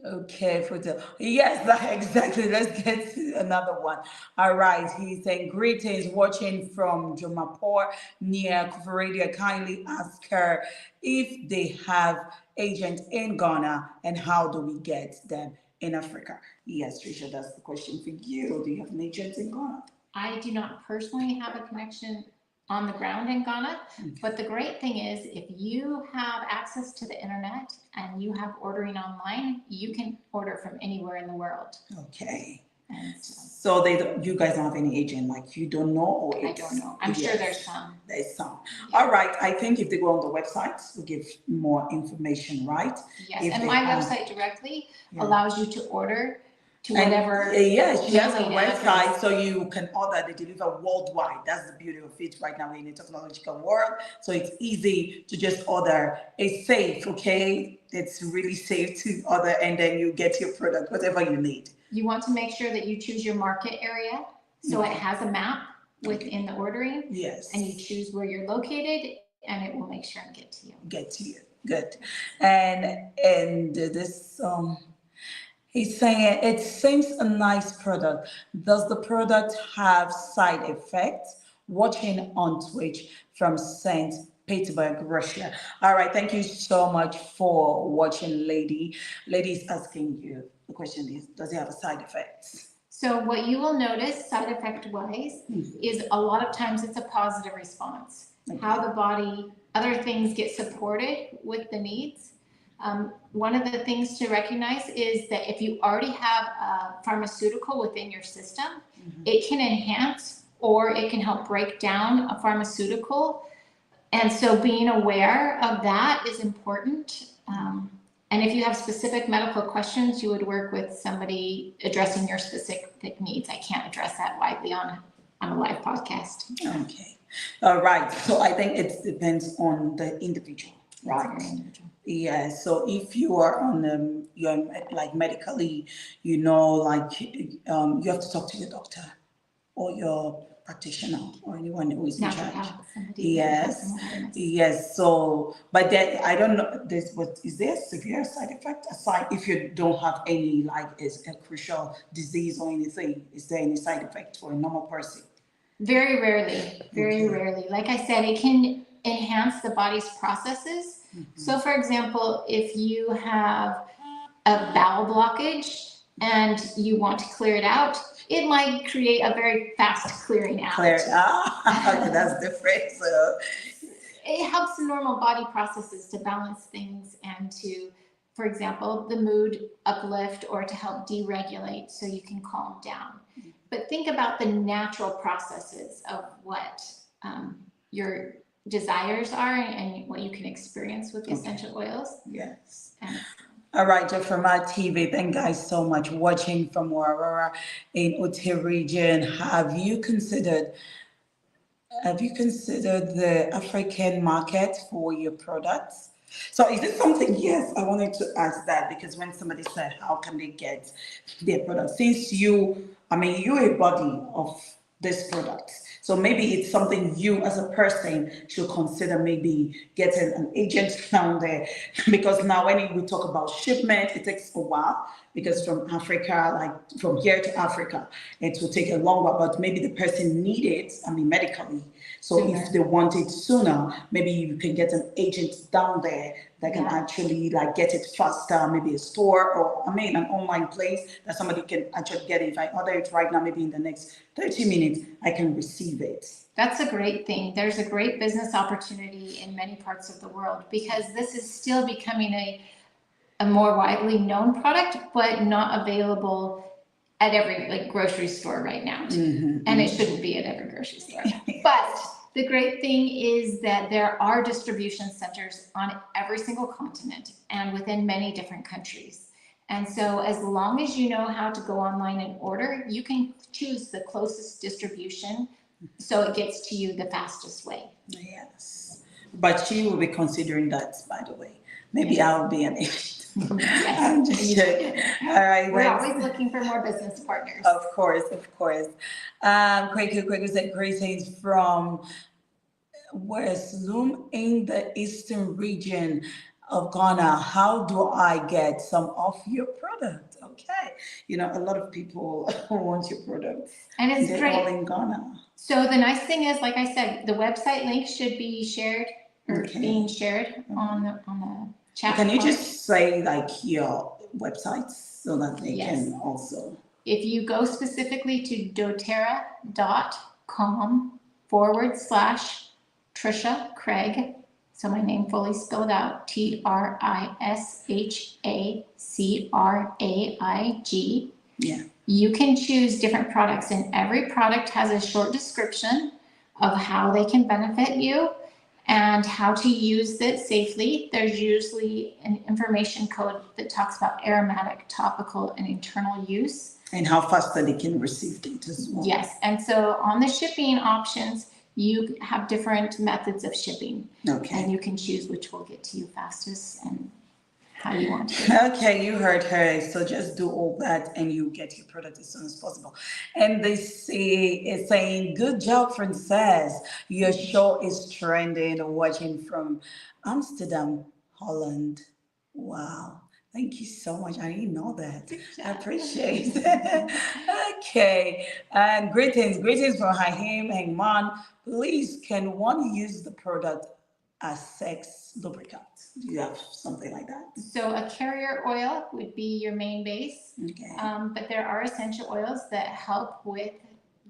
Okay, for the yes, exactly. Let's get to another one. All right, he's saying greetings, watching from Jomapur near Kufaradia. Kindly ask her if they have agents in Ghana and how do we get them in Africa. Yes, Trisha, that's the question for you. Do you have an agent in Ghana? I do not personally have a connection on the ground in Ghana, but the great thing is if you have access to the internet and you have ordering online, you can order from anywhere in the world. Okay. And So you guys don't have any agent, like you don't know, or I don't know. I'm sure there's some. There's some. All right. I think if they go on the website, we'll give more information, right? Yes, If and they my have- website directly allows you to order to And, whatever. yes, she has a mailing website, address. so you can order. They deliver worldwide. That's the beauty of it right now in the technological world. So it's easy to just order. It's safe, okay? It's really safe to order, and then you get your product, whatever you need. You want to make sure that you choose your market area, so it has a map within the ordering. Yes. And you choose where you're located, and it will make sure and get to you. Get to you. Good. And this he's saying it seems a nice product. Does the product have side effects? Watching on Twitch from St. Petersburg, Russia. All right, thank you so much for watching, lady. Lady is asking you, the question is, does it have a side effects? So what you will notice side effect wise is a lot of times it's a positive response. How the body, other things get supported with the needs. One of the things to recognize is that if you already have a pharmaceutical within your system, it can enhance or it can help break down a pharmaceutical. And so being aware of that is important. And if you have specific medical questions, you would work with somebody addressing your specific needs. I can't address that widely on a live podcast. Okay. All right. So I think it depends on the individual, right? Yeah. So if you are on you're like medically, you know, like you have to talk to your doctor or your practitioner or anyone who is in charge. Yes. Yes. So, but then I don't know. Is there a severe side effect aside if you don't have any like is a crucial disease or anything? Is there any side effect for a normal person? Very rarely, very rarely. Like I said, it can enhance the body's processes. So for example, if you have a bowel blockage and you want to clear it out, it might create a very fast clearing out. That's different. So it helps the normal body processes to balance things and to, for example, the mood uplift or to help deregulate so you can calm down. But think about the natural processes of what your desires are and what you can experience with the essential oils. Yes. All right, Jeff from our TV, thank you guys so much watching from Aurora in Ute region. Have you considered the African market for your products? So is it something, yes, I wanted to ask that because when somebody said, how can they get their products? Since you're a body of this product. So maybe it's something you as a person should consider maybe getting an agent down there. Because now when we talk about shipment, it takes a while because from Africa, like from here to Africa, it will take a long while, but maybe the person need it, medically. So if they want it sooner, maybe you can get an agent down there that can actually like get it faster, maybe a store or an online place that somebody can actually get it. If I order it right now, maybe in the next 30 minutes, I can receive it. That's a great thing. There's a great business opportunity in many parts of the world because this is still becoming a more widely known product, but not available at every grocery store right now. And it shouldn't be at every grocery store. But the great thing is that there are distribution centers on every single continent and within many different countries. And so as long as you know how to go online and order, you can choose the closest distribution so it gets to you the fastest way. Yes. But she will be considering that, by the way. Maybe I'll be an agent. I'm just joking. All right. We're thanks. always looking for more business partners. Of course, of course. Kwaku said greetings from West Loom in the eastern region of Ghana. How do I get some of your product? Okay. You know, a lot of people want your products. And it's They're great. all in Ghana. So the nice thing is, like I said, the website link should be shared or Okay. being shared on the chat. Can you board. just say like your websites so that they Yes. can also? If you go specifically to doterra.com/Trisha Craig, so my name fully spelled out, TRISHACRAIG. Yeah. You can choose different products, and every product has a short description of how they can benefit you and how to use it safely. There's usually an information code that talks about aromatic, topical, and internal use. And how fast that they can receive it as well. Yes, and so on the shipping options, you have different methods of shipping. Okay. And you can choose which will get to you fastest and how you want to. Okay, you heard her. So just do all that and you get your product as soon as possible. And they say it's saying, good job, Frances. Your show is trending, watching from Amsterdam, Holland. Wow. Thank you so much. I didn't know that. I appreciate it. Okay. And greetings from Haim and Man. Please, can one use the product as sex lubricant? Do you have something like that? So a carrier oil would be your main base. Okay. But there are essential oils that help with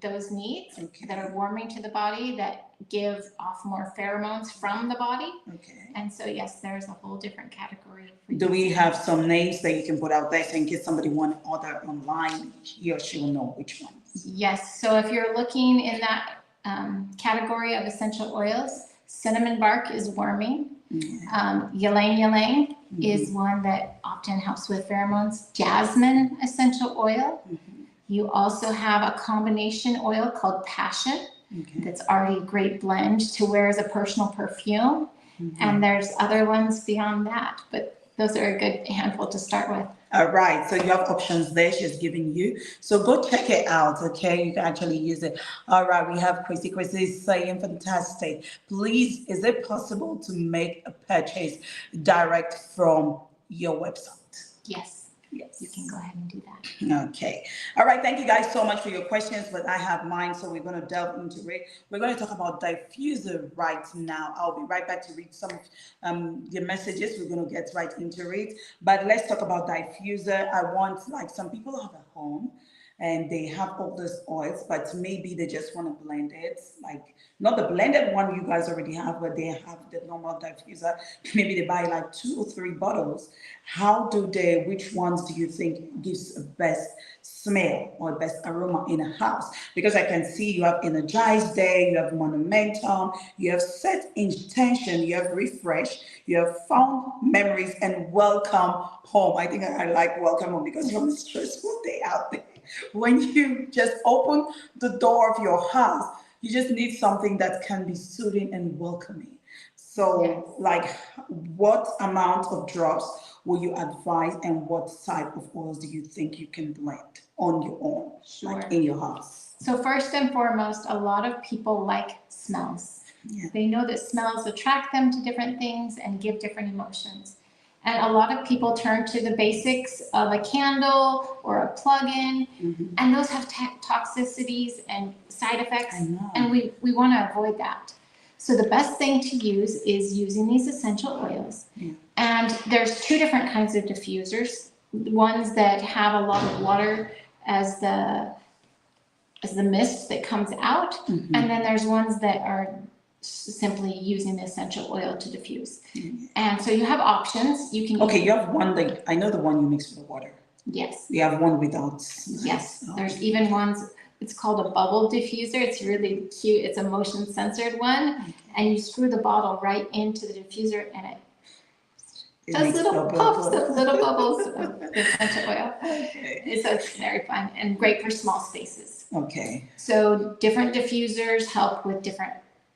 those needs, Okay. that are warming to the body, that give off more pheromones from the body. Okay. And so, yes, there's a whole different category. Do we have some names that you can put out there so in case somebody want to order online, he or she will know which ones? Yes. So if you're looking in that category of essential oils, cinnamon bark is warming. Ylang ylang is one that often helps with pheromones. Jasmine essential oil. You also have a combination oil called Passion. Okay. That's already a great blend to wear as a personal perfume. And there's other ones beyond that, but those are a good handful to start with. All right, so you have options there she's giving you. So go check it out, okay? You can actually use it. All right, we have Chrissy. Chrissy is saying, fantastic. Please, is it possible to make a purchase direct from your website? Yes. Yes. You can go ahead and do that. Okay. All right. Thank you guys so much for your questions, but I have mine, so we're going to delve into it. We're going to talk about diffuser right now. I'll be right back to read some of your messages. We're going to get right into it. But let's talk about diffuser. I want, like, some people have a home and they have all those oils, but maybe they just want to blend it, like not the blended one you guys already have, but they have the normal diffuser. Maybe they buy like 2 or 3 bottles. How do they, which ones do you think gives the best smell or best aroma in a house? Because I can see you have Energized Day, you have Monumentum, you have Set Intention, you have Refresh, you have Found Memories, and Welcome Home. I think I like Welcome Home because you have a stressful day out there. When you just open the door of your house, you just need something that can be soothing and welcoming. So, like, what amount of drops will you advise, and what type of oils do you think you can blend on your own, like in your house? So first and foremost, a lot of people like smells. Yeah. They know that smells attract them to different things and give different emotions. And a lot of people turn to the basics of a candle or a plug-in, and those have toxicities and side effects, and we want to avoid that. So the best thing to use is using these essential oils. And there's 2 different kinds of diffusers. Ones that have a lot of water as the mist that comes out, and then there's ones that are simply using the essential oil to diffuse. And so you have options. You can you have one that I know, the one you mix with water. Yes. You have one without. Yes. There's even ones, it's called a bubble diffuser. It's really cute. It's a motion censored one, and you screw the bottle right into the diffuser, and it does little puffs of little bubbles of essential oil. It's very fun and great for small spaces. Okay. So different diffusers help with different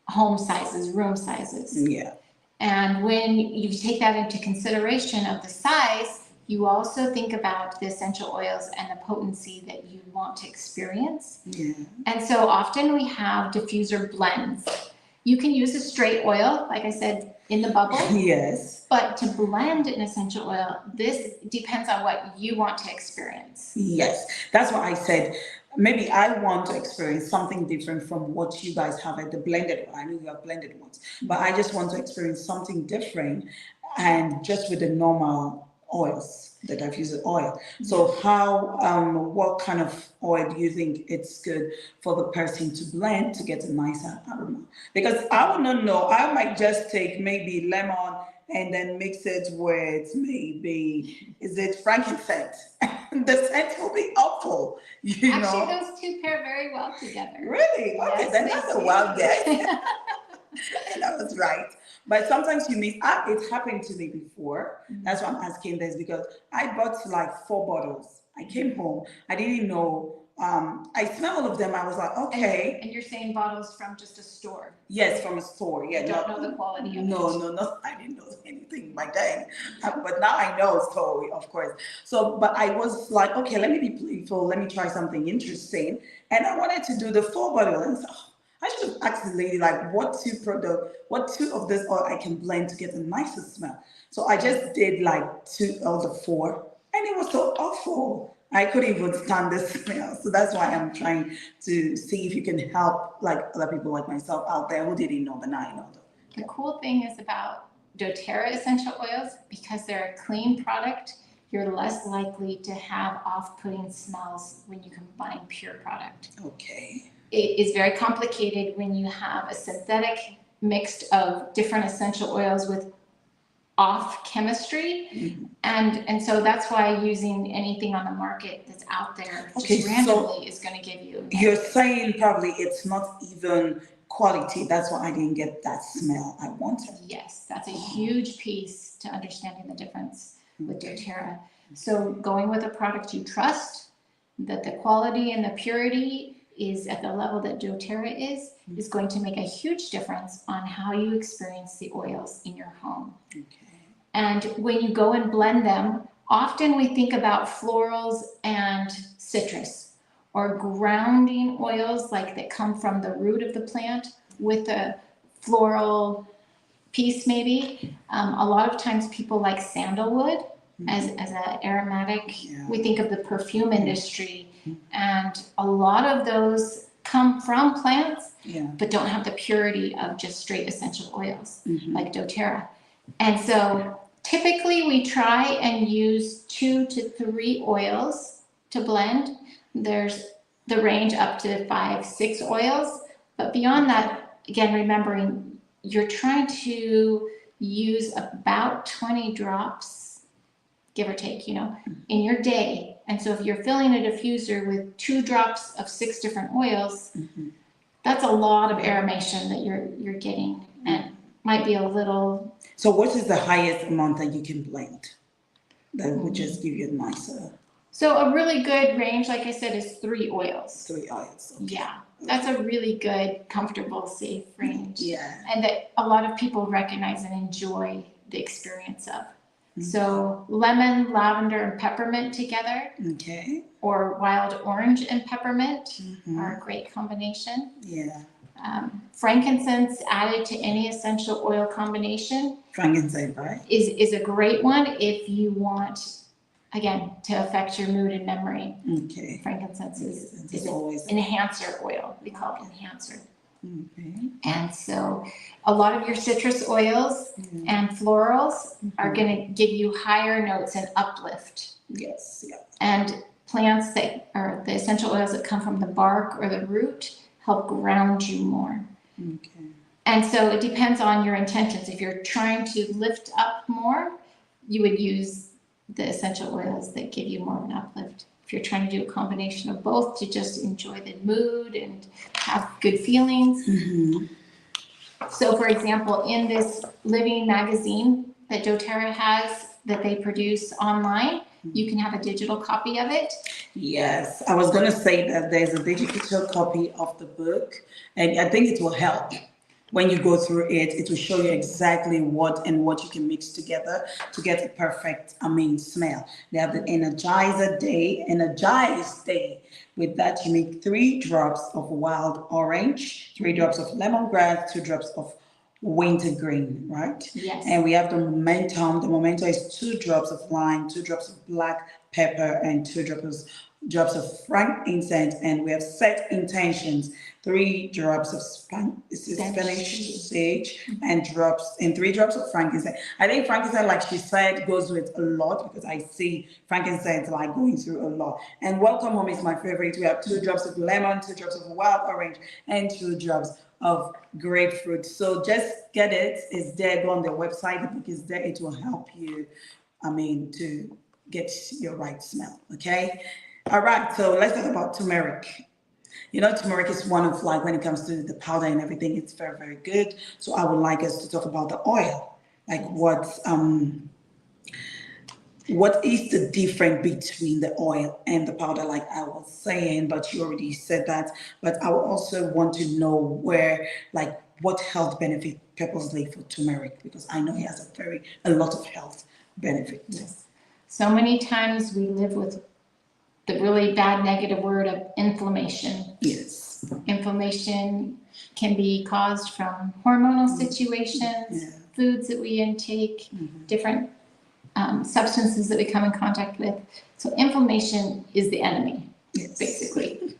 home sizes, room sizes. Yeah. And when you take that into consideration of the size, you also think about the essential oils and the potency that you want to experience. Yeah. And so often we have diffuser blends. You can use a straight oil, like I said, in the bubble. Yes. But to blend an essential oil, this depends on what you want to experience. Yes. That's what I said. Maybe I want to experience something different from what you guys have at the blended one. I know you have blended ones, but I just want to experience something different and just with the normal oils, the diffuser oil. So what kind of oil do you think it's good for the person to blend to get a nicer aroma? Because I would not know. I might just take maybe lemon and then mix it with maybe, is it frankincense? The scent will be awful, you know. Actually, those two pair very well together. Really? Okay, Yes, then they that's a do. wild guess. And I was right. But sometimes you mix, it happened to me before. That's why I'm asking this, because I bought like 4 bottles. I came home, I didn't know, I smelled all of them. I was like, okay. And you're saying bottles from just a store. Yes, from a store. Yeah, You don't know the quality of it. No, I didn't know anything by then. But now I know, so of course. So, but I was like, okay, let me be playful. Let me try something interesting. And I wanted to do the 4 bottle. And so, I should have asked the lady, like, what two of this oil I can blend to get a nicer smell. So I just did like 2 of the 4, and it was so awful. I couldn't even stand the smell. So that's why I'm trying to see if you can help like other people like myself out there who didn't know, but now I know. The cool thing is about doTERRA essential oils, because they're a clean product, you're less likely to have off-putting smells when you combine pure product. Okay. It is very complicated when you have a synthetic mixed of different essential oils with off chemistry. And so that's why using anything on the market that's out there just randomly is going to give you. You're saying probably it's not even quality. That's why I didn't get that smell I wanted. Yes, that's a huge piece to understanding the difference with doTERRA. So going with a product you trust, that the quality and the purity is at the level that doTERRA is going to make a huge difference on how you experience the oils in your home. Okay. And when you go and blend them, often we think about florals and citrus, or grounding oils like that come from the root of the plant with a floral piece maybe. A lot of times people like sandalwood as an aromatic. Yeah. We think of the perfume industry, and a lot of those come from plants, but don't have the purity of just straight essential oils like doTERRA. And so typically we try and use 2 to 3 oils to blend. There's the range up to 5, 6 oils, but beyond that, again, remembering you're trying to use about 20 drops, give or take, you know, in your day. And so if you're filling a diffuser with 2 drops of 6 different oils, that's a lot of aromatization that you're getting, and might be a little. So what is the highest amount that you can blend that would just give you a nicer? So a really good range, like I said, is 3 oils. 3 oils. Okay. Yeah, that's a really good, comfortable, safe range. Yeah. And that a lot of people recognize and enjoy the experience of. So lemon, lavender, and peppermint together, Okay. or wild orange and peppermint are a great combination. Yeah. Frankincense added to any essential oil combination Frankincense, right? is a great one if you want, again, to affect your mood and memory. Okay. Frankincense is always an enhancer oil. We call it enhancer. Okay. And so a lot of your citrus oils and florals are going to give you higher notes and uplift. Yes. Yeah. And plants that are the essential oils that come from the bark or the root help ground you more. Okay. And so it depends on your intentions. If you're trying to lift up more, you would use the essential oils that give you more of an uplift. If you're trying to do a combination of both to just enjoy the mood and have good feelings. So for example, in this living magazine that doTERRA has that they produce online, you can have a digital copy of it. Yes, I was going to say that there's a digital copy of the book, and I think it will help when you go through it, it will show you exactly what you can mix together to get a perfect, smell. They have the Energized Day. With that, you make 3 drops of wild orange, 3 drops of lemongrass, 2 drops of wintergreen, right? Yes. And we have the momentum. The momentum is 2 drops of lime, 2 drops of black pepper, and 2 drops of frankincense. And we have set intentions, 3 drops of Spanish sage and 3 drops of frankincense. I think frankincense, like she said, goes with a lot because I see frankincense like going through a lot. And welcome home is my favorite. We have 2 drops of lemon, 2 drops of wild orange, and 2 drops of grapefruit. So just get it. It's there. Go on the website. The book is there. It will help you, to get your right smell. Okay. All right. So let's talk about turmeric. Turmeric is one of, like, when it comes to the powder and everything, it's very, very good. So I would like us to talk about the oil. Like what is the difference between the oil and the powder, like I was saying, but you already said that. But I would also want to know what health benefit purposely for turmeric, because I know it has a lot of health benefits. Yes. So many times we live with the really bad negative word of inflammation. Yes. Inflammation can be caused from hormonal situations, foods that we intake, different substances that we come in contact with. So inflammation is the enemy, basically.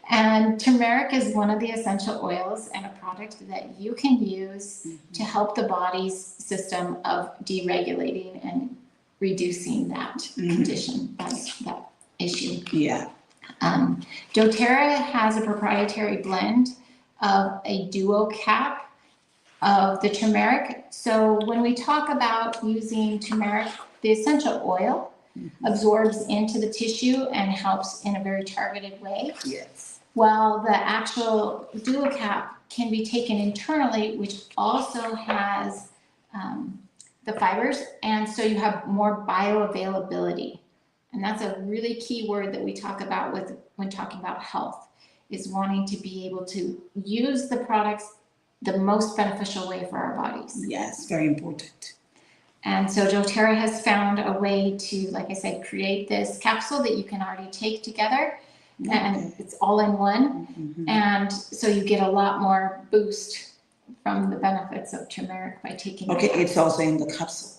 And turmeric is one of the essential oils and a product that you can use to help the body's system of deregulating and reducing that condition, that issue. Yeah. doTERRA has a proprietary blend of a duo cap of the turmeric. So when we talk about using turmeric, the essential oil absorbs into the tissue and helps in a very targeted way. Yes. While the actual duo cap can be taken internally, which also has the fibers, and so you have more bioavailability. And that's a really key word that we talk about when talking about health, is wanting to be able to use the products the most beneficial way for our bodies. Yes, very important. And so doTERRA has found a way to, like I said, create this capsule that you can already take together, and it's all in one. And so you get a lot more boost from the benefits of turmeric by taking it. Okay, it's also in the capsule.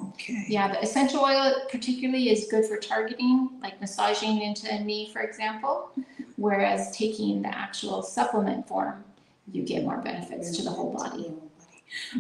Okay. Yeah, the essential oil particularly is good for targeting, like massaging into a knee, for example, whereas taking the actual supplement form, you get more benefits to the whole body.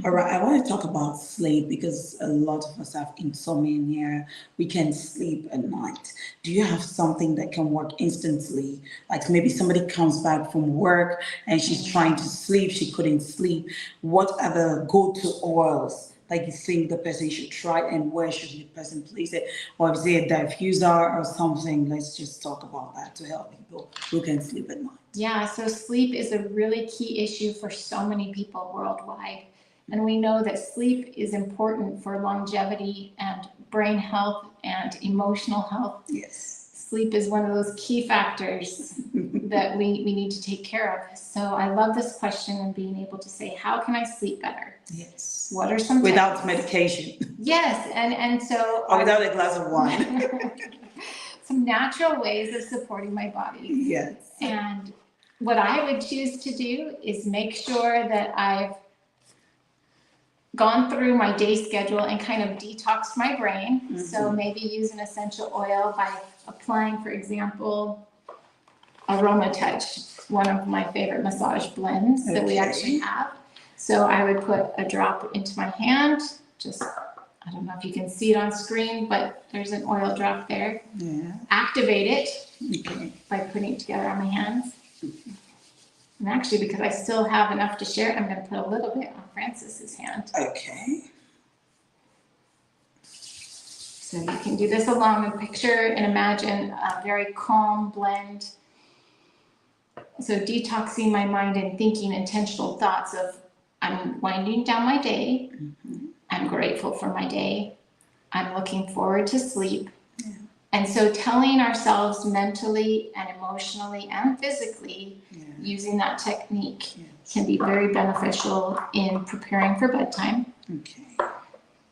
All right, I want to talk about sleep, because a lot of us have insomnia here. We can't sleep at night. Do you have something that can work instantly? Like maybe somebody comes back from work and she's trying to sleep, she couldn't sleep. What are the go-to oils like you think the person should try, and where should the person place it? Or is it a diffuser or something? Let's just talk about that to help people who can sleep at night. Yeah, so sleep is a really key issue for so many people worldwide. And we know that sleep is important for longevity and brain health and emotional health. Yes. Sleep is one of those key factors that we need to take care of. So I love this question and being able to say, how can I sleep better? Yes. What are some without tips? medication? Yes, and so or without a glass of wine. some natural ways of supporting my body. Yes. And what I would choose to do is make sure that I've gone through my day schedule and kind of detoxed my brain. So maybe use an essential oil by applying, for example, Aroma Touch, one of my favorite massage blends that we actually have. So I would put a drop into my hand, just, I don't know if you can see it on screen, but there's an oil drop there. Yeah. Activate it by putting it together on my hands. And actually, because I still have enough to share, I'm going to put a little bit on Frances's hand. Okay. So you can do this along and picture and imagine a very calm blend. So detoxing my mind and thinking intentional thoughts of, I'm winding down my day. I'm grateful for my day. I'm looking forward to sleep. And so telling ourselves mentally and emotionally and physically, using that technique, can be very beneficial in preparing for bedtime. Okay.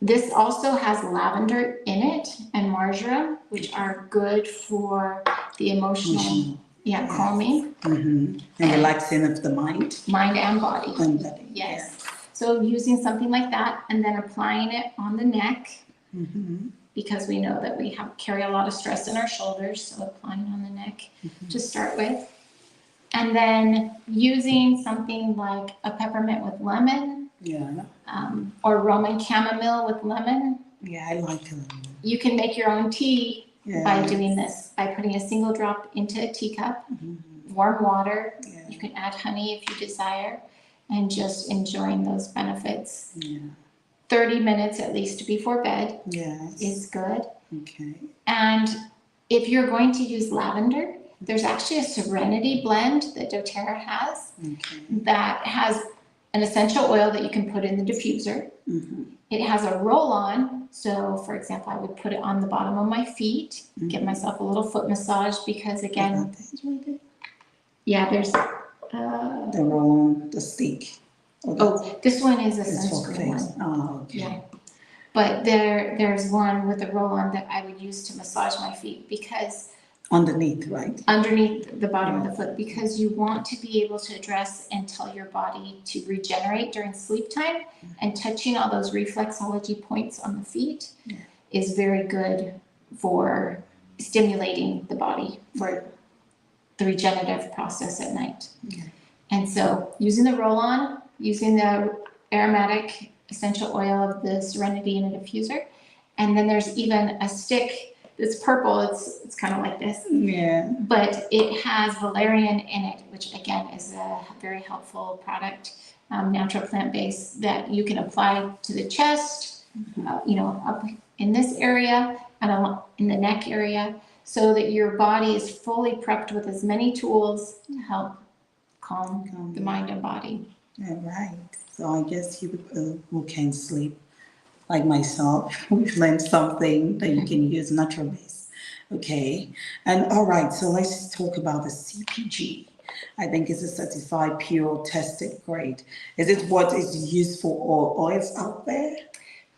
This also has lavender in it and marjoram, which are good for the emotional, calming. And relaxing of the mind. Mind and body. And body. Yes. So using something like that and then applying it on the neck, because we know that we carry a lot of stress in our shoulders, so applying on the neck to start with. And then using something like a peppermint with lemon, or Roman chamomile with lemon. Yeah, I like lemon. You can make your own tea by doing this, by putting a single drop into a teacup, warm water. You can add honey if you desire, and just enjoying those benefits. 30 minutes at least before bed is good. Okay. And if you're going to use lavender, there's actually a Serenity blend that doTERRA has that has an essential oil that you can put in the diffuser. It has a roll-on. So for example, I would put it on the bottom of my feet, give myself a little foot massage because again, there's the roll-on, the stick. This one is a sunscreen one. Oh, okay. Yeah. But there's one with a roll-on that I would use to massage my feet because underneath, right? Underneath the bottom of the foot, because you want to be able to address and tell your body to regenerate during sleep time, and touching all those reflexology points on the feet is very good for stimulating the body for the regenerative process at night. And so using the roll-on, using the aromatic essential oil of the Serenity in a diffuser, and then there's even a stick. It's purple, it's kind of like this. But it has valerian in it, which again is a very helpful product, natural plant-based, that you can apply to the chest, up in this area and in the neck area, so that your body is fully prepped with as many tools to help calm the mind and body. Right. So I guess you who can sleep, like myself, we've learned something that you can use natural base. Okay. And all right, so let's talk about the CPG. I think it's a certified pure tested grade. Is it what is used for all oils out there?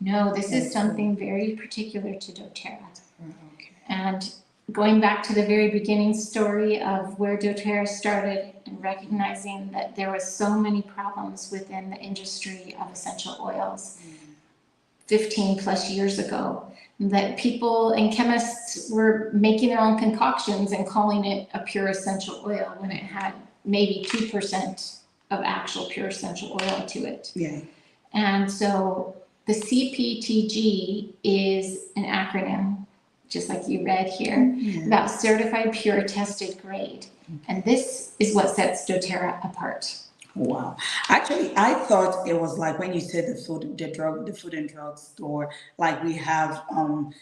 No, this is something very particular to doTERRA. Okay. And going back to the very beginning story of where doTERRA started and recognizing that there was so many problems within the industry of essential oils 15 plus years ago, that people and chemists were making their own concoctions and calling it a pure essential oil when it had maybe 2% of actual pure essential oil to it. And so the CPTG is an acronym, just like you read here, about Certified Pure Tested Grade. And this is what sets doTERRA apart. Wow. Actually, I thought it was like when you said the food and drug store, like we have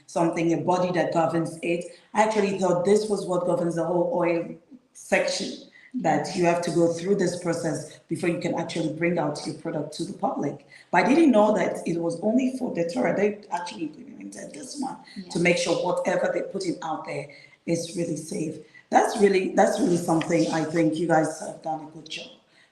something, a body that governs it. I actually thought this was what governs the whole oil section, that you have to go through this process before you can actually bring out your product to the public. But I didn't know that it was only for doTERRA. They actually implemented this one to make sure whatever they're putting out there is really safe. That's really something. I think you guys have done a good job.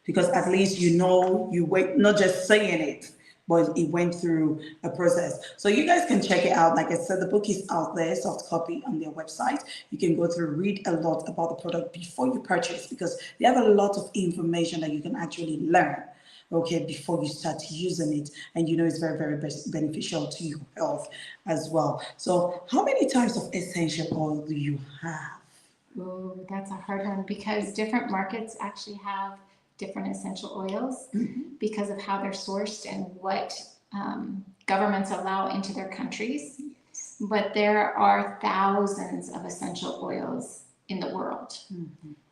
Because at least you wait, not just saying it, but it went through a process. So you guys can check it out. Like I said, the book is out there, soft copy on their website. You can go through, read a lot about the product before you purchase, because they have a lot of information that you can actually learn, okay, before you start using it. And it's very, very beneficial to your health as well. So how many types of essential oil do you have? Oh, that's a hard one, because different markets actually have different essential oils because of how they're sourced and what governments allow into their countries. But there are thousands of essential oils in the world.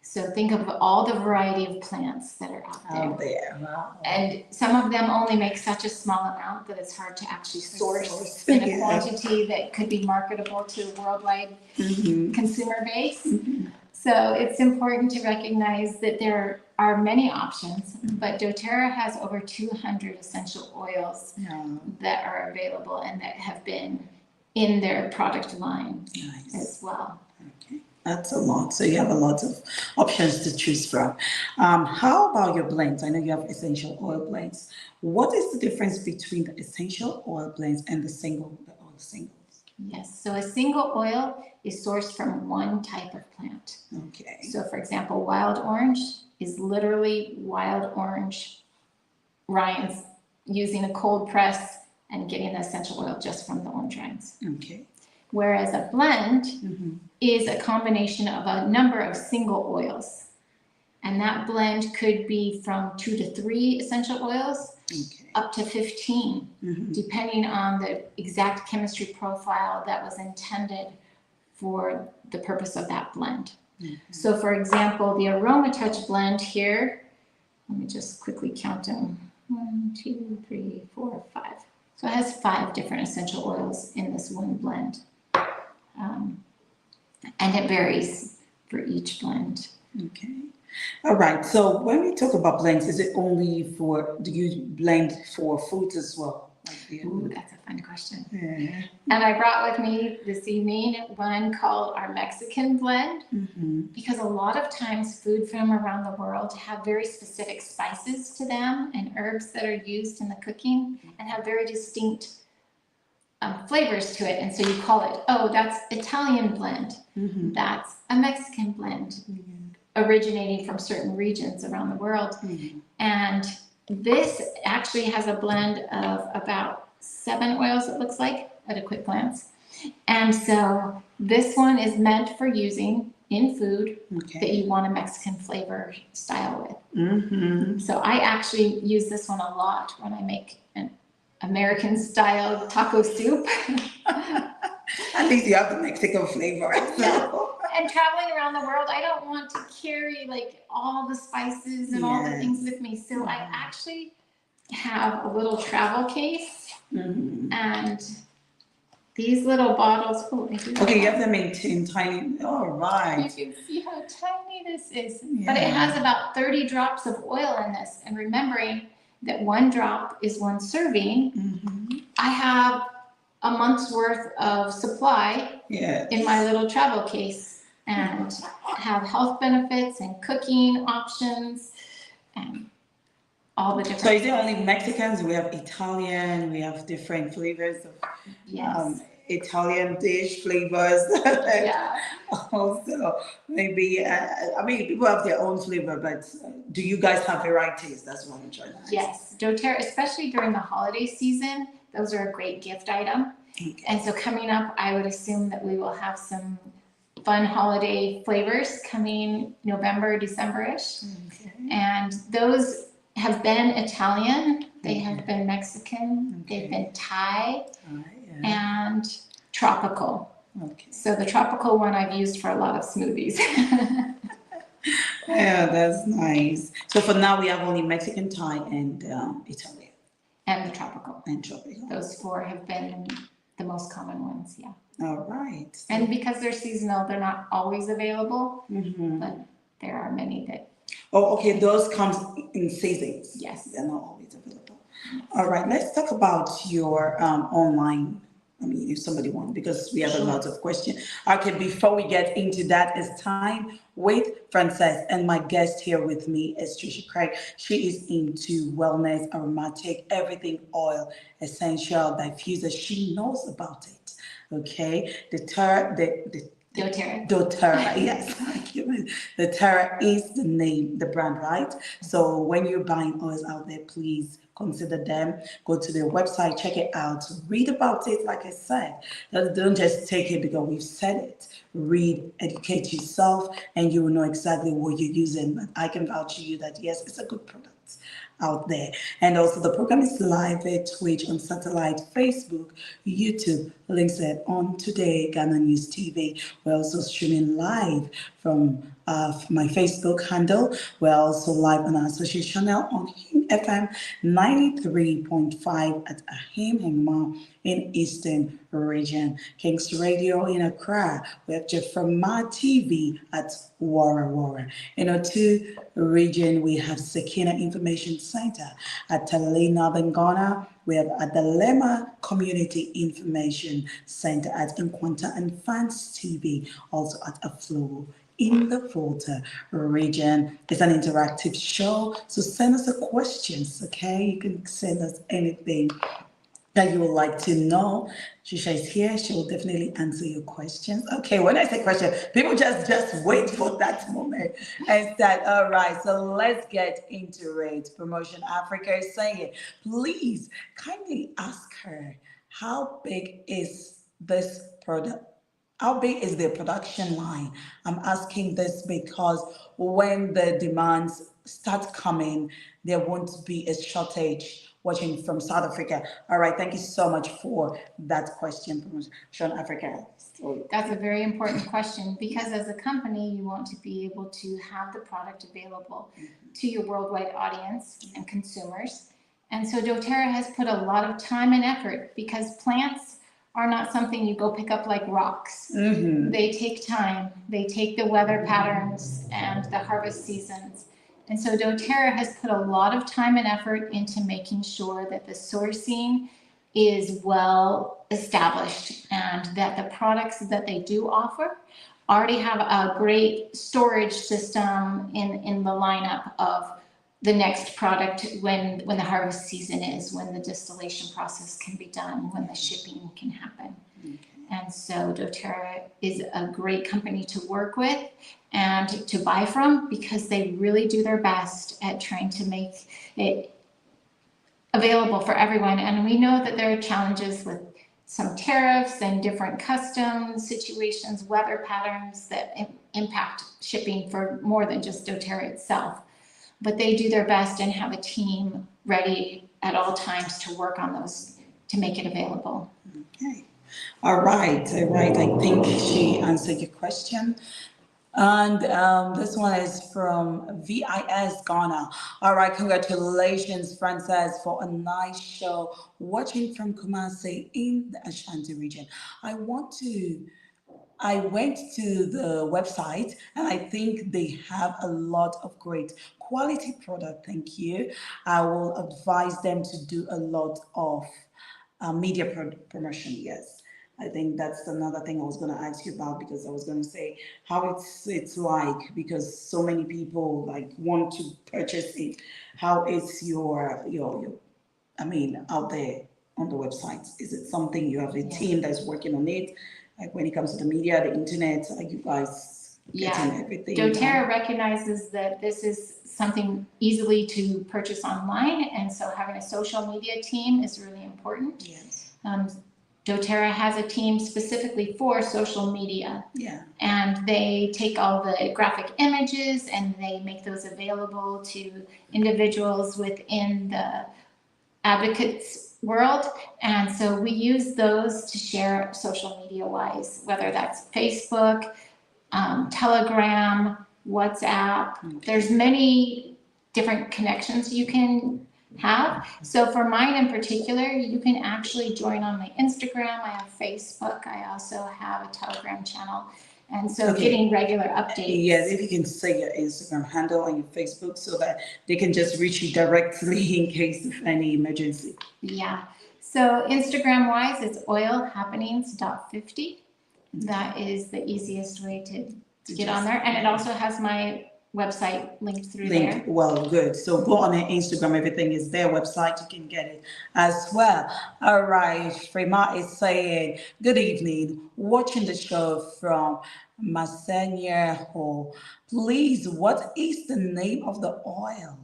So think of all the variety of plants that are out there. Wow. And some of them only make such a small amount that it's hard to actually source in a quantity that could be marketable to a worldwide consumer base. So it's important to recognize that there are many options, but doTERRA has over 200 essential oils that are available and that have been in their product line as well. That's a lot. So you have a lot of options to choose from. How about your blends? I know you have essential oil blends. What is the difference between the essential oil blends and the oil singles? Yes, so a single oil is sourced from one type of plant. Okay. So for example, wild orange is literally wild orange rinds using a cold press and getting the essential oil just from the orange rinds. Okay. Whereas a blend is a combination of a number of single oils. And that blend could be from 2 to 3 essential oils up to 15, depending on the exact chemistry profile that was intended for the purpose of that blend. So for example, the Aroma Touch blend here, let me just quickly count them. 1, 2, 3, 4, 5. So it has 5 different essential oils in this one blend. And it varies for each blend. Okay. All right. So when we talk about blends, is it only do you blend for foods as well? Ooh, that's a fun question. Yeah. And I brought with me this evening one called our Mexican blend, because a lot of times food from around the world have very specific spices to them and herbs that are used in the cooking and have very distinct flavors to it. And so you call it, oh, that's Italian blend. That's a Mexican blend originating from certain regions around the world. And this actually has a blend of about 7 oils, it looks like, at a quick glance. And so this one is meant for using in food that you want a Mexican flavor style with. So I actually use this one a lot when I make an American style taco soup. At least you have the Mexican flavor. And traveling around the world, I don't want to carry like all the spices and all the things with me. So I actually have a little travel case and these little bottles. Oh, okay, you have them in tiny. All right. You can see how tiny this is. But it has about 30 drops of oil in this. And remembering that 1 drop is 1 serving, I have a month's worth of supply in my little travel case, and have health benefits and cooking options and all the different. So is it only Mexicans? We have Italian, we have different flavors of Italian dish flavors. Also, maybe, I mean, people have their own flavor, but do you guys have varieties? That's what I'm trying to ask. Yes, doTERRA, especially during the holiday season, those are a great gift item. And so coming up, I would assume that we will have some fun holiday flavors coming November, December-ish. And those have been Italian, they have been Mexican, they've been Thai, and tropical. So the tropical one I've used for a lot of smoothies. Yeah, that's nice. So for now, we have only Mexican, Thai, and Italian. And the tropical. And tropical. Those 4 have been the most common ones, All right. And because they're seasonal, they're not always available, but there are many that. Oh, okay. Those comes in seasons. Yes. They're not always available. All right. Let's talk about your online. I mean, if somebody wants, because we have a lot of questions. Okay, before we get into that, it's time with Frances, and my guest here with me is Trisha Craig. She is into wellness, aromatic, everything oil, essential, diffuser. She knows about it. Okay, doTERRA, yes. doTERRA is the name, the brand, right? So when you're buying oils out there, please consider them. Go to their website, check it out, read about it. Like I said, don't just take it because we've said it. Read, educate yourself, and you will know exactly what you're using. But I can vouch to you that yes, it's a good product out there. And also the program is live at Twitch, on satellite, Facebook, YouTube, links it on Today Ghana News TV. We're also streaming live from of my Facebook handle. We're also live on our social channel on Him FM 93.5 at Ahim Hengma in Eastern Region. King's Radio in Accra. We have Jeffrema TV at Wara Wara. In our two region, we have Sakina Information Center at Tale, Northern Ghana. We have Adalema Community Information Center at Nkwanta and Fans TV, also at Aflo in the Volta region. It's an interactive show, so send us the questions, okay? You can send us anything that you would like to know. Shisha is here. She will definitely answer your questions. Okay, when I say question, people just wait for that moment and start. All right, so let's get into it. Promotion Africa is saying, please kindly ask her, how big is this product? How big is the production line? I'm asking this because when the demands start coming, there won't be a shortage. Watching from South Africa. All right, thank you so much for that question, Promotion Africa. That's a very important question because as a company, you want to be able to have the product available to your worldwide audience and consumers. And so doTERRA has put a lot of time and effort because plants are not something you go pick up like rocks. They take time. They take the weather patterns and the harvest seasons. And so doTERRA has put a lot of time and effort into making sure that the sourcing is well established and that the products that they do offer already have a great storage system in the lineup of the next product when the harvest season is, when the distillation process can be done, when the shipping can happen. And so doTERRA is a great company to work with and to buy from because they really do their best at trying to make it available for everyone. And we know that there are challenges with some tariffs and different customs situations, weather patterns that impact shipping for more than just doTERRA itself. But they do their best and have a team ready at all times to work on those to make it available. Okay. All right. I think she answered your question. And this one is from VIS Ghana. All right, congratulations, Frances, for a nice show. Watching from Kumasi in the Ashanti region. I went to the website and I think they have a lot of great quality product. Thank you. I will advise them to do a lot of media promotion. Yes. I think that's another thing I was going to ask you about because I was going to say how it's like because so many people like want to purchase it. How is your out there on the website? Is it something you have a team that's working on it? Like when it comes to the media, the internet, are you guys getting everything? doTERRA recognizes that this is something easily to purchase online, and so having a social media team is really important. Yes. doTERRA has a team specifically for social media. Yeah. And they take all the graphic images and they make those available to individuals within the advocates world. And so we use those to share social media wise, whether that's Facebook, Telegram, WhatsApp. There's many different connections you can have. So for mine in particular, you can actually join on my Instagram. I have Facebook. I also have a Telegram channel. And so getting regular updates. Yes, if you can say your Instagram handle and your Facebook so that they can just reach you directly in case of any emergency. Yeah. So Instagram wise, it's oilhappenings.50. That is the easiest way to get on there. And it also has my website linked through there. Well, good. So go on their Instagram. Everything is their website. You can get it as well. All right. Frema is saying, good evening. Watching the show from Masenya Hall. Please, what is the name of the oil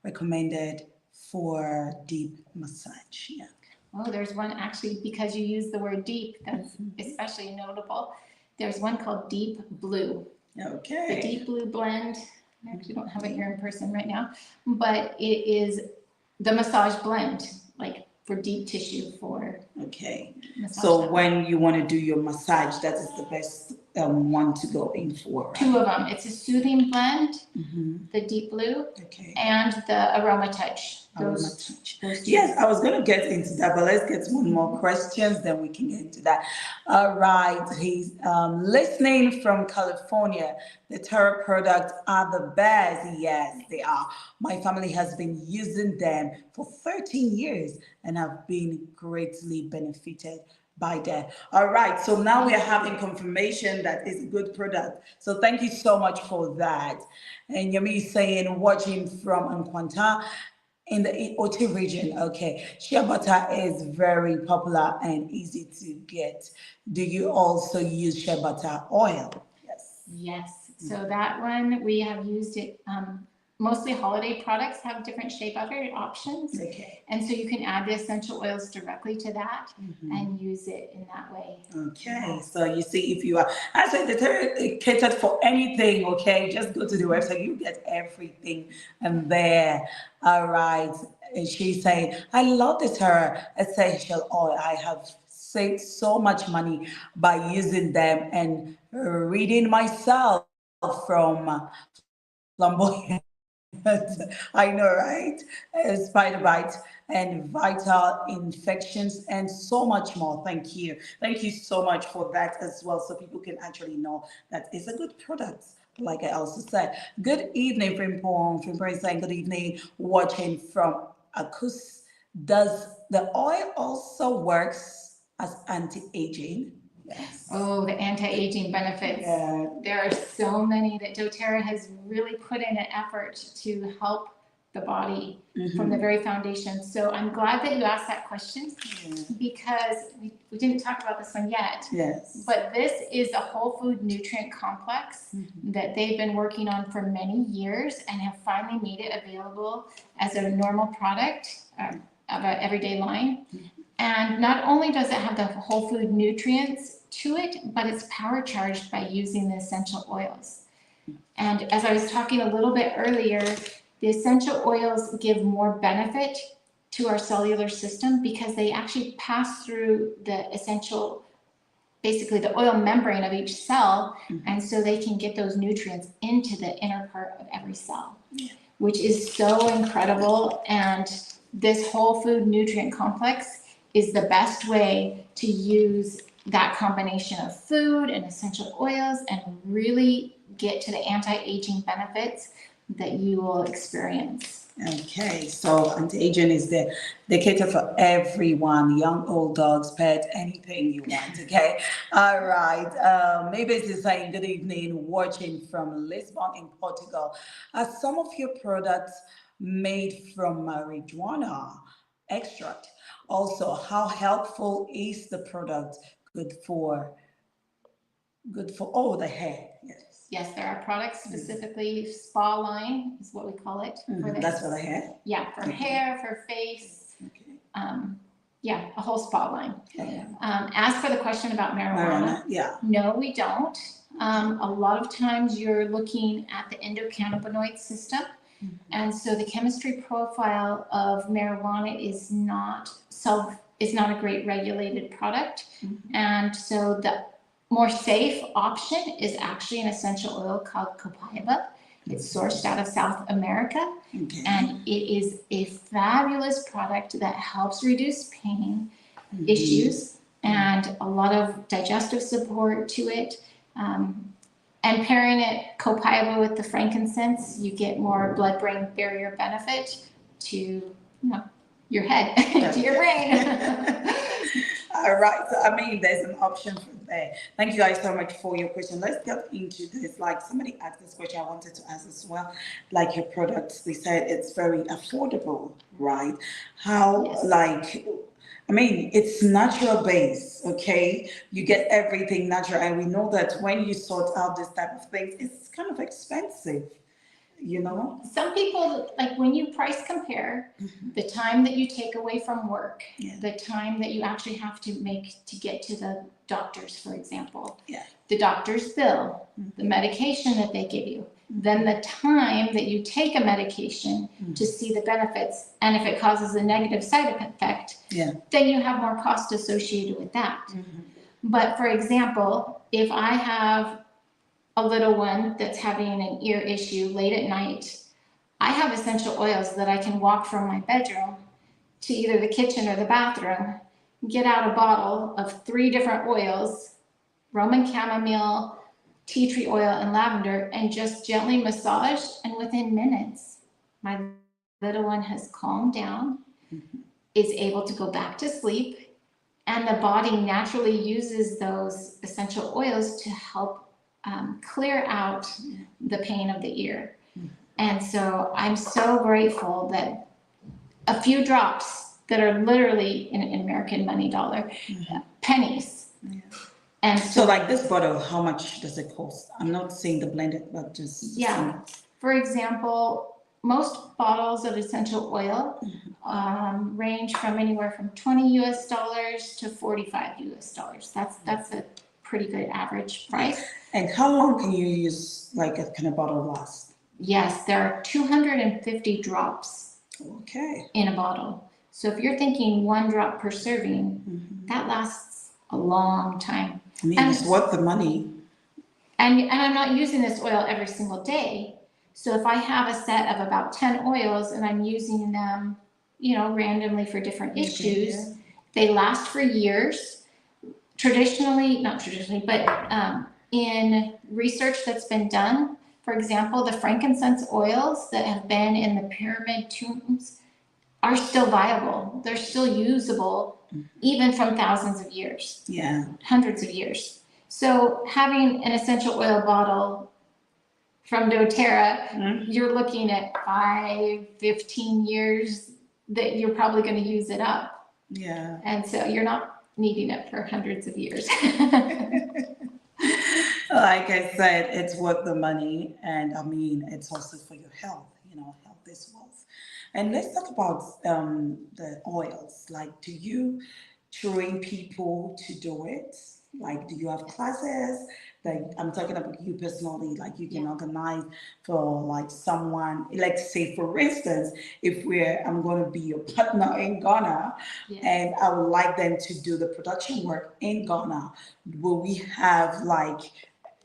recommended for deep massage? Yeah. Oh, there's one actually, because you use the word deep, that's especially notable. There's one called Deep Blue. Okay. The Deep Blue blend. I actually don't have it here in person right now, but it is the massage blend, like for deep tissue for. Okay. Massage So level. when you want to do your massage, that is the best want to go in for? Right? 2 of them. It's a soothing blend, the deep blue, and the aroma touch. Those 2. Yes, I was going to get into that, but let's get one more questions, then we can get into that. All right, he's listening from California. The Terra products are the best. Yes, they are. My family has been using them for 13 years and have been greatly benefited by that. All right, so now we are having confirmation that it's a good product. So thank you so much for that. And Yami is saying, watching from Nkwanta in the Oti region. Okay, shea butter is very popular and easy to get. Do you also use shea butter oil? Yes. Yes, so that one, we have used it, mostly holiday products have different shea butter options. Okay. And so you can add the essential oils directly to that and use it in that way. Okay, so you see, if you are, I said the catered for anything, okay, just go to the website, you get everything and there. All right, and she's saying, I love the Terra essential oil. I have saved so much money by using them and reading myself from flamboyant. I know, right? Spider bite and vital infections and so much more. Thank you. Thank you so much for that as well, so people can actually know that it's a good product. Like I also said, good evening, Frimpong. Frimpong is saying good evening, watching from Akus. Does the oil also works as anti-aging? Yes. Oh, the anti-aging benefits. Yeah. There are so many that doTERRA has really put in an effort to help the body from the very foundation. So I'm glad that you asked that question because we didn't talk about this one yet. Yes. But this is a whole food nutrient complex that they've been working on for many years and have finally made it available as a normal product of an everyday line. And not only does it have the whole food nutrients to it, but it's power charged by using the essential oils. And as I was talking a little bit earlier, the essential oils give more benefit to our cellular system because they actually pass through the essential, basically the oil membrane of each cell, and so they can get those nutrients into the inner part of every cell, which is so incredible. And this whole food nutrient complex is the best way to use that combination of food and essential oils and really get to the anti-aging benefits that you will experience. Okay, so anti-aging is there. They cater for everyone, young, old, dogs, pets, anything you want, okay? All right, maybe it's saying good evening, watching from Lisbon in Portugal. Are some of your products made from marijuana extract? Also, how helpful is the product? Good for the hair? Yes. Yes, there are products specifically, spa line is what we call it. That's for the hair? Yeah, for hair, for face. Yeah, a whole spa line. As for the question about marijuana, no, we don't. A lot of times you're looking at the endocannabinoid system. And so the chemistry profile of marijuana is not a great regulated product. And so the more safe option is actually an essential oil called copaiba. It's sourced out of South America, and it is a fabulous product that helps reduce pain issues and a lot of digestive support to it. And pairing it, copaiba, with the frankincense, you get more blood-brain barrier benefit to your head, to your brain. All right, so I mean, there's an option for there. Thank you guys so much for your question. Let's get into this. Like somebody asked this question, I wanted to ask as well. Like your products, they said it's very affordable, right? How, I mean, it's natural base, okay? You get everything natural. And we know that when you sort out this type of things, it's kind of expensive, you know? Some people, like when you price compare, the time that you take away from work, the time that you actually have to make to get to the doctors, for example, the doctor's bill, the medication that they give you, then the time that you take a medication to see the benefits, and if it causes a negative side effect, then you have more cost associated with that. But for example, if I have a little one that's having an ear issue late at night, I have essential oils that I can walk from my bedroom to either the kitchen or the bathroom, get out a bottle of 3 different oils, Roman chamomile, tea tree oil, and lavender, and just gently massage. And within minutes, my little one has calmed down, is able to go back to sleep, and the body naturally uses those essential oils to help clear out the pain of the ear. And so I'm so grateful that a few drops that are literally in American money dollar, pennies. And So like this bottle, how much does it cost? I'm not saying the blended, but just. yeah, for example, most bottles of essential oil range from anywhere from $20 to $45. That's a pretty good average price. And how long can you use like a kind of bottle last? Yes, there are 250 drops in a bottle. So if you're thinking 1 drop per serving, that lasts a long time. I mean, it's worth the money. And I'm not using this oil every single day. So if I have a set of about 10 oils and I'm using them, randomly for different issues, they last for years. Not traditionally, but in research that's been done, for example, the frankincense oils that have been in the pyramid tombs are still viable. They're still usable, even from thousands of years. Yeah. Hundreds of years. So having an essential oil bottle from doTERRA, you're looking at 5-15 years that you're probably going to use it up. Yeah. And so you're not needing it for hundreds of years. Like I said, it's worth the money, and I mean, it's also for your health. Health is wealth. And let's talk about the oils. Like, do you train people to do it? Like, do you have classes? Like, I'm talking about you personally, like you can organize for like someone, let's say for instance, if I'm going to be your partner in Ghana, and I would like them to do the production work in Ghana, will we have like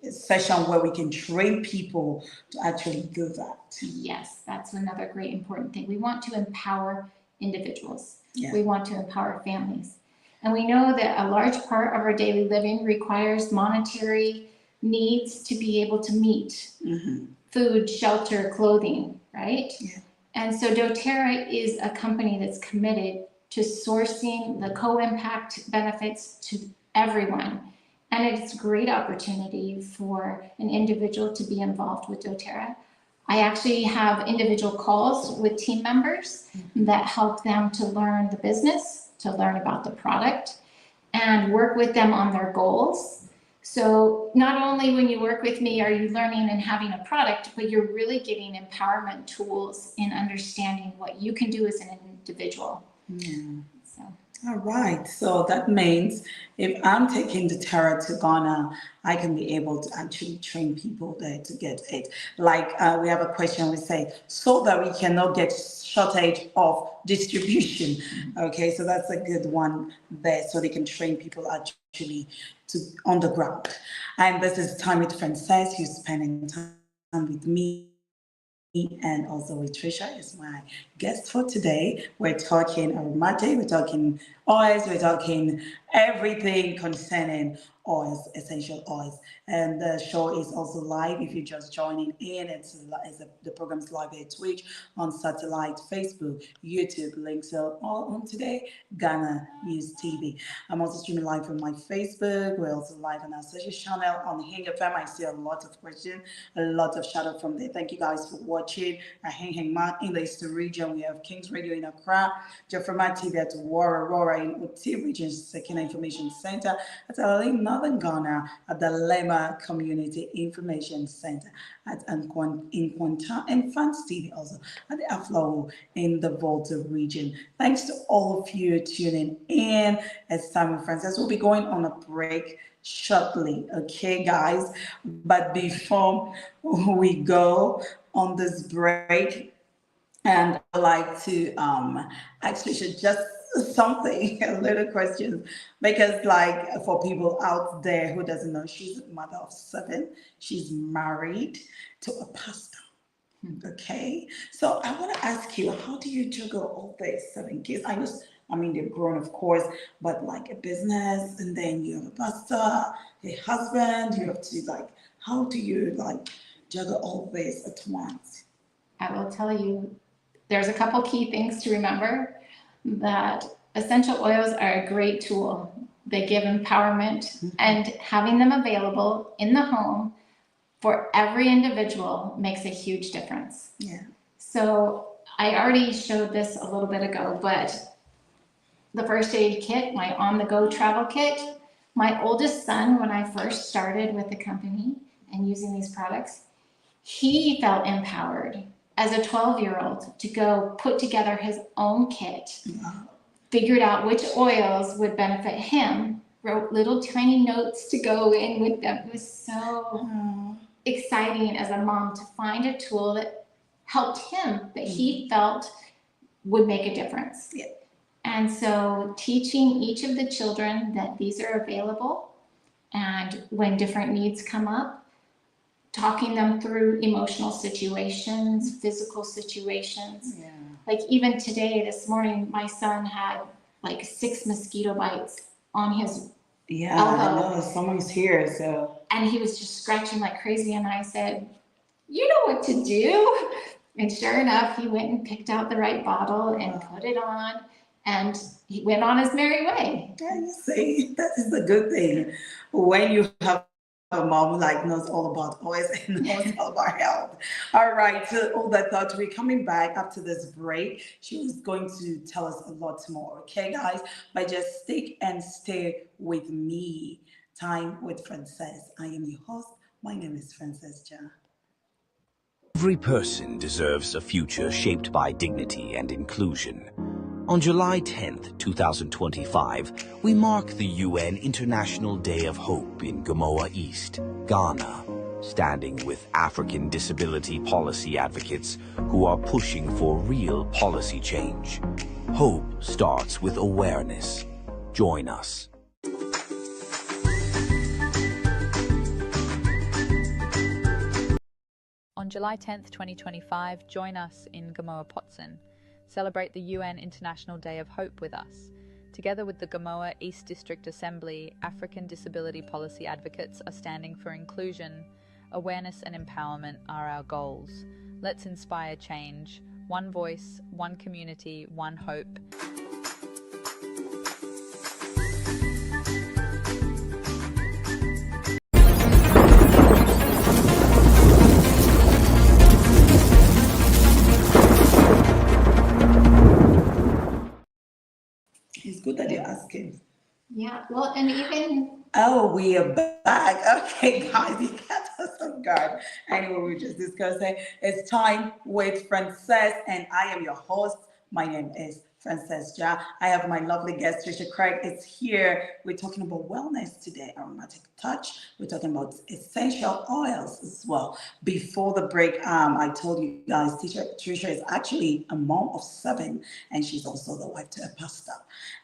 a session where we can train people to actually do that? Yes, that's another great important thing. We want to empower individuals. Yeah. We want to empower families. And we know that a large part of our daily living requires monetary needs to be able to meet food, shelter, clothing, right? Yeah. And so doTERRA is a company that's committed to sourcing the co-impact benefits to everyone. And it's a great opportunity for an individual to be involved with doTERRA. I actually have individual calls with team members that help them to learn the business, to learn about the product, and work with them on their goals. So not only when you work with me are you learning and having a product, but you're really getting empowerment tools in understanding what you can do as an individual. So. All right. So that means if I'm taking doTERRA to Ghana, I can be able to actually train people there to get it. Like we have a question, we say, so that we cannot get shortage of distribution. Okay, so that's a good one there, so they can train people actually on the ground. And this is Time with Frances, who's spending time with me. And also with Trisha is my guest for today. We're talking aromatic, we're talking oils, we're talking everything concerning oils, essential oils. And the show is also live if you're just joining in. The program's live at Twitch, on satellite, Facebook, YouTube, links are all on TodayGhanaNews TV. I'm also streaming live from my Facebook. We're also live on our social channel on Hang FM. I see a lot of questions, a lot of shout out from there. Thank you guys for watching. Hang Mark in the Eastern region. We have Kings Radio in Accra, Jeffrema TV at Aurora in Oti Region Second Information Center, at Alali Northern Ghana, at the Lema Community Information Center, at in Kwanta, and Fans TV also at the Aflo in the Volta region. Thanks to all of you tuning in. It's Time with Frances. We'll be going on a break shortly, okay, guys? But before we go on this break, and I'd like to actually should just something, a little question, because like for people out there who doesn't know, she's a mother of 7. She's married to a pastor. Okay, so I want to ask you, how do you juggle all these 7 kids? I mean, they're grown, of course, but like a business, and then you have a pastor, a husband. You have to like, how do you like juggle all this at once? I will tell you, there's a couple key things to remember. That essential oils are a great tool. They give empowerment, and having them available in the home for every individual makes a huge difference. Yeah. So I already showed this a little bit ago, but the first aid kit, my on-the-go travel kit, my oldest son, when I first started with the company and using these products, he felt empowered as a 12-year-old to go put together his own kit, figured out which oils would benefit him, wrote little tiny notes to go in with them. It was so exciting as a mom to find a tool that helped him, that he felt would make a difference. Yeah. And so teaching each of the children that these are available, and when different needs come up, talking them through emotional situations, physical situations. Yeah. Like even today, this morning, my son had like 6 mosquito bites on his elbow. I know, someone's here, so. And he was just scratching like crazy. And I said, you know what to do. And sure enough, he went and picked out the right bottle and put it on, and he went on his merry way. Yeah, you see, that is the good thing. When you have a mom like knows all about oils and knows all about health. All right, so all that thought, we're coming back after this break. She was going to tell us a lot more, okay, guys? But just stick and stay with me. Time with Frances. I am your host. My name is Frances Ja. Every person deserves a future shaped by dignity and inclusion. On July 10th, 2025, we mark the UN International Day of Hope in Gamoa East, Ghana, standing with African disability policy advocates who are pushing for real policy change. Hope starts with awareness. Join us. On July 10th, 2025, join us in Gamoa Potson. Celebrate the UN International Day of Hope with us. Together with the Gamoa East District Assembly, African disability policy advocates are standing for inclusion. Awareness and empowerment are our goals. Let's inspire change. One voice, one community, one hope. It's good that you're asking. Yeah, well, and even... Oh, we are back. Okay, guys, you got us on guard. Anyway, we were just discussing. It's time with Frances, and I am your host. My name is Frances Ja. I have my lovely guest, Trisha Craig, is here. We're talking about wellness today, aromatic touch. We're talking about essential oils as well. Before the break, I told you guys, Trisha is actually a mom of 7, and she's also the wife to a pastor.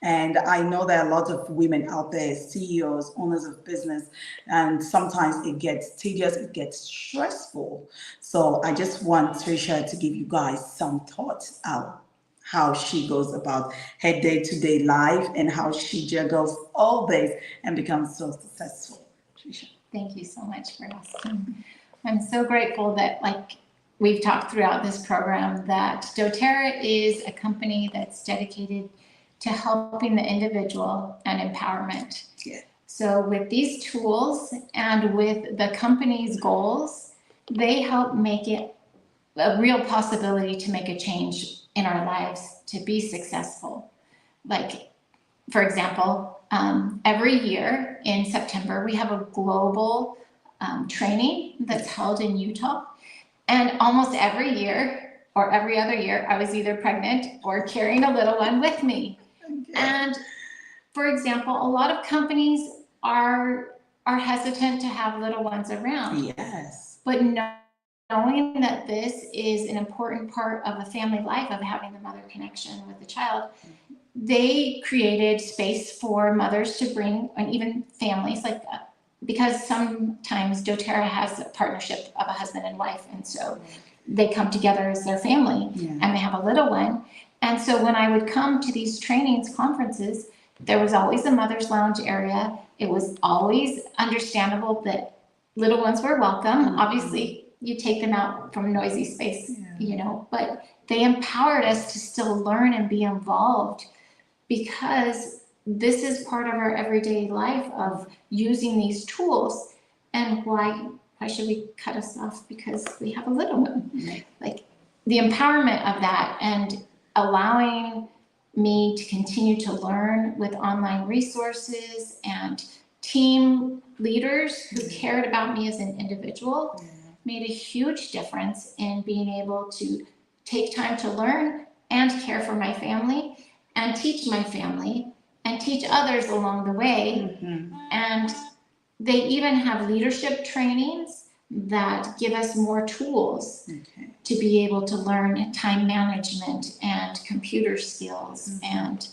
And I know there are a lot of women out there, CEOs, owners of business, and sometimes it gets tedious, it gets stressful. So I just want Trisha to give you guys some thoughts out how she goes about her day-to-day life and how she juggles all this and becomes so successful. Trisha. Thank you so much for asking. I'm so grateful that, like we've talked throughout this program, that doTERRA is a company that's dedicated to helping the individual and empowerment. Yeah. So with these tools and with the company's goals, they help make it a real possibility to make a change in our lives to be successful. Like, for example, every year in September, we have a global training that's held in Utah. And almost every year or every other year, I was either pregnant or carrying a little one with me. Okay. And for example, a lot of companies are hesitant to have little ones around. Yes. But knowing that this is an important part of a family life, of having the mother connection with the child, they created space for mothers to bring, and even families, like because sometimes doTERRA has a partnership of a husband and wife, and so they come together as their family, and they have a little one. And so when I would come to these trainings, conferences, there was always a mother's lounge area. It was always understandable that little ones were welcome. Obviously, you take them out from noisy space, you know, but they empowered us to still learn and be involved, because this is part of our everyday life of using these tools. And why should we cut us off because we have a little one? Like the empowerment of that and allowing me to continue to learn with online resources and team leaders who cared about me as an individual made a huge difference in being able to take time to learn and care for my family and teach my family and teach others along the way. And they even have leadership trainings that give us more tools to be able to learn time management and computer skills and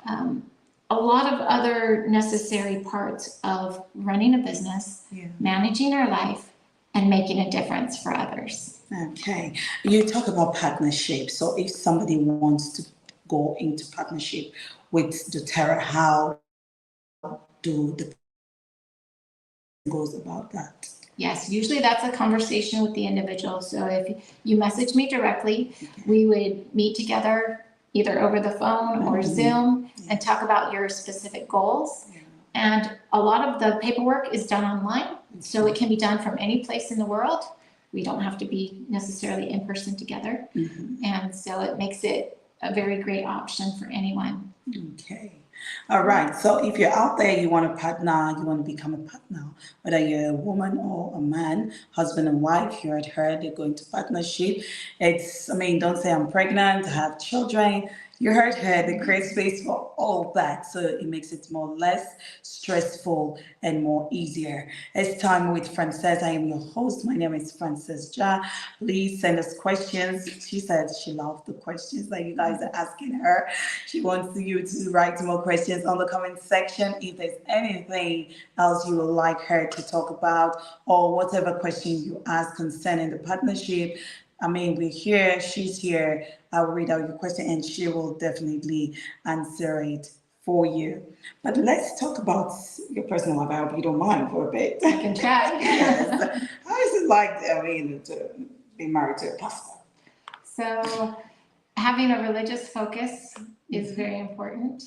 a lot of other necessary parts of running a business, managing our life, and making a difference for others. Okay, you talk about partnership. So if somebody wants to go into partnership with doTERRA, how do the goes about that? Yes, usually that's a conversation with the individual. So if you message me directly, we would meet together either over the phone or Zoom and talk about your specific goals. And a lot of the paperwork is done online, so it can be done from any place in the world. We don't have to be necessarily in person together. And so it makes it a very great option for anyone. Okay. All right. So if you're out there, you want to partner, you want to become a partner, whether you're a woman or a man, husband and wife, you heard her, they're going to partnership. It's, I mean, don't say I'm pregnant, I have children. You heard her, they create space for all that. So it makes it more less stressful and more easier. It's time with Frances. I am your host. My name is Frances Ja. Please send us questions. She said she loved the questions that you guys are asking her. She wants you to write more questions on the comment section. If there's anything else you would like her to talk about or whatever question you ask concerning the partnership, I mean, we're here, she's here. I will read out your question and she will definitely answer it for you. But let's talk about your personal life. I hope you don't mind for a bit. I can try. Yes. How is it like, I mean, to be married to a pastor? So having a religious focus is very important.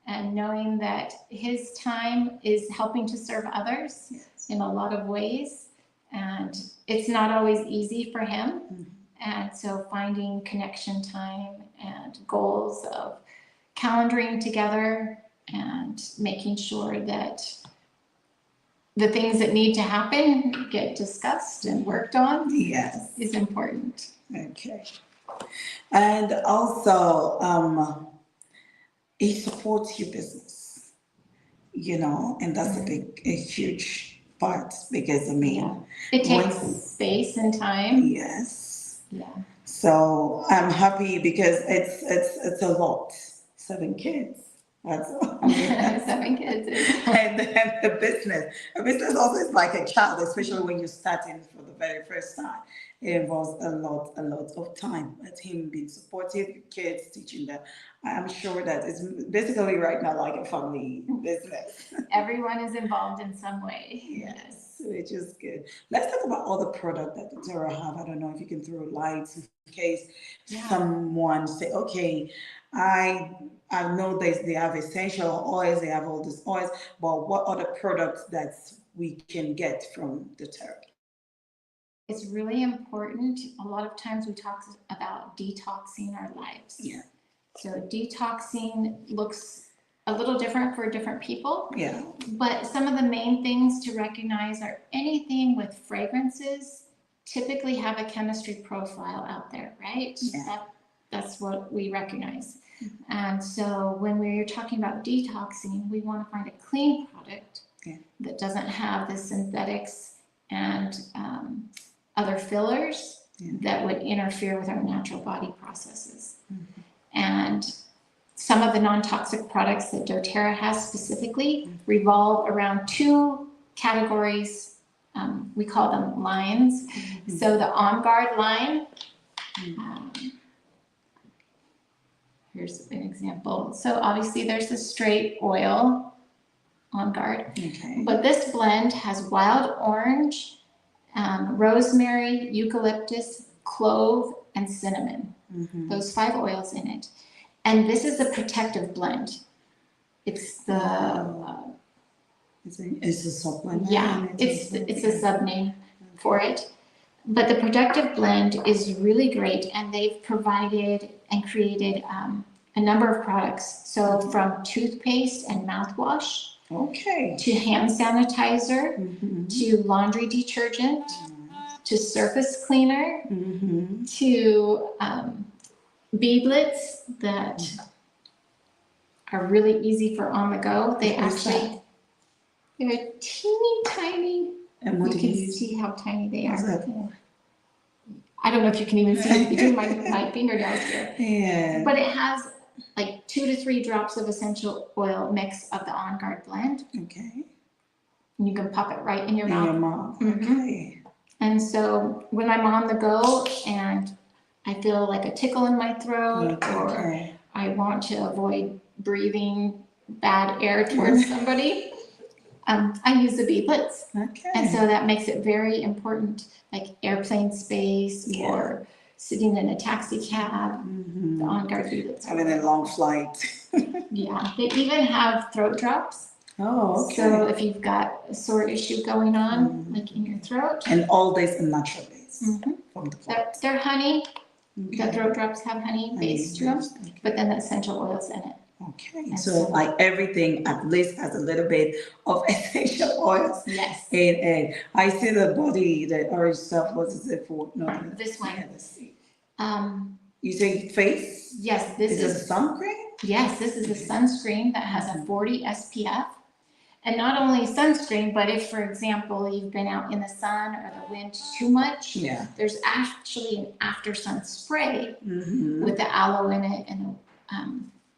And knowing that his time is helping to serve others in a lot of ways. And it's not always easy for him. And so finding connection time and goals of calendaring together and making sure that the things that need to happen get discussed and worked on is important. Okay. And also, he supports your business, you know, and that's a huge part because, I mean, it takes space and time. So I'm happy because it's a lot. 7 kids. That's I mean, 7 kids. And then a business also is like a child, especially when you're starting for the very first time. It involves a lot of time. But him being supportive, kids teaching them. I'm sure that it's basically right now like a family business. Everyone is involved in some way. Yes, which is good. Let's talk about all the product that doTERRA have. I don't know if you can throw lights in case someone say, okay, I know they have essential oils, they have all these oils, but what other products that we can get from doTERRA? It's really important. A lot of times we talk about detoxing our lives. So detoxing looks a little different for different people. But some of the main things to recognize are anything with fragrances typically have a chemistry profile out there, right? That's what we recognize. And so when we're talking about detoxing, we want to find a clean product that doesn't have the synthetics and other fillers that would interfere with our natural body processes. And some of the non-toxic products that doTERRA has specifically revolve around two categories. We call them lines. So the On Guard line, here's an example. So obviously there's the straight oil On Guard, but this blend has wild orange, rosemary, eucalyptus, clove, and cinnamon. Those 5 oils in it. And this is a protective blend. It's the It's a supplement. yeah, it's a sub name for it. But the protective blend is really great, and they've provided and created a number of products. So from toothpaste and mouthwash, to hand sanitizer, to laundry detergent, to surface cleaner, to beadlets that are really easy for on the go. They actually, they're teeny tiny. And what You do can you use? see how tiny they What's are. that? I don't know if you can even see it between my fingernails here. Yeah. But it has like 2 to 3 drops of essential oil mix of the On Guard blend. Okay. And you can pop it right in your In your mouth. mouth. Okay. And so when I'm on the go and I feel like a tickle in my throat, or I want to avoid breathing bad air towards somebody, I use the beadlets. Okay. And so that makes it very important, like airplane space or sitting in a taxi cab. The On Guard beadlets. Having a long flight. Yeah, they even have throat drops. Oh, okay. So if you've got a sore issue going on, like in your throat. And all this in natural base. From the plant. They're honey. The Okay. throat drops have honey base to them, but then the essential oils in it. Okay, And so so- like everything at least has a little bit of essential oils Yes. in it. I see the body, the orange stuff, what is it for? No, This one. yeah, let's see. Um, You say face? yes, this Is is, it sun cream? yes, this is a sunscreen that has a 40 SPF. And not only sunscreen, but if, for example, you've been out in the sun or the wind too much, Yeah. there's actually an after sun spray Mm-hmm. with the aloe in it and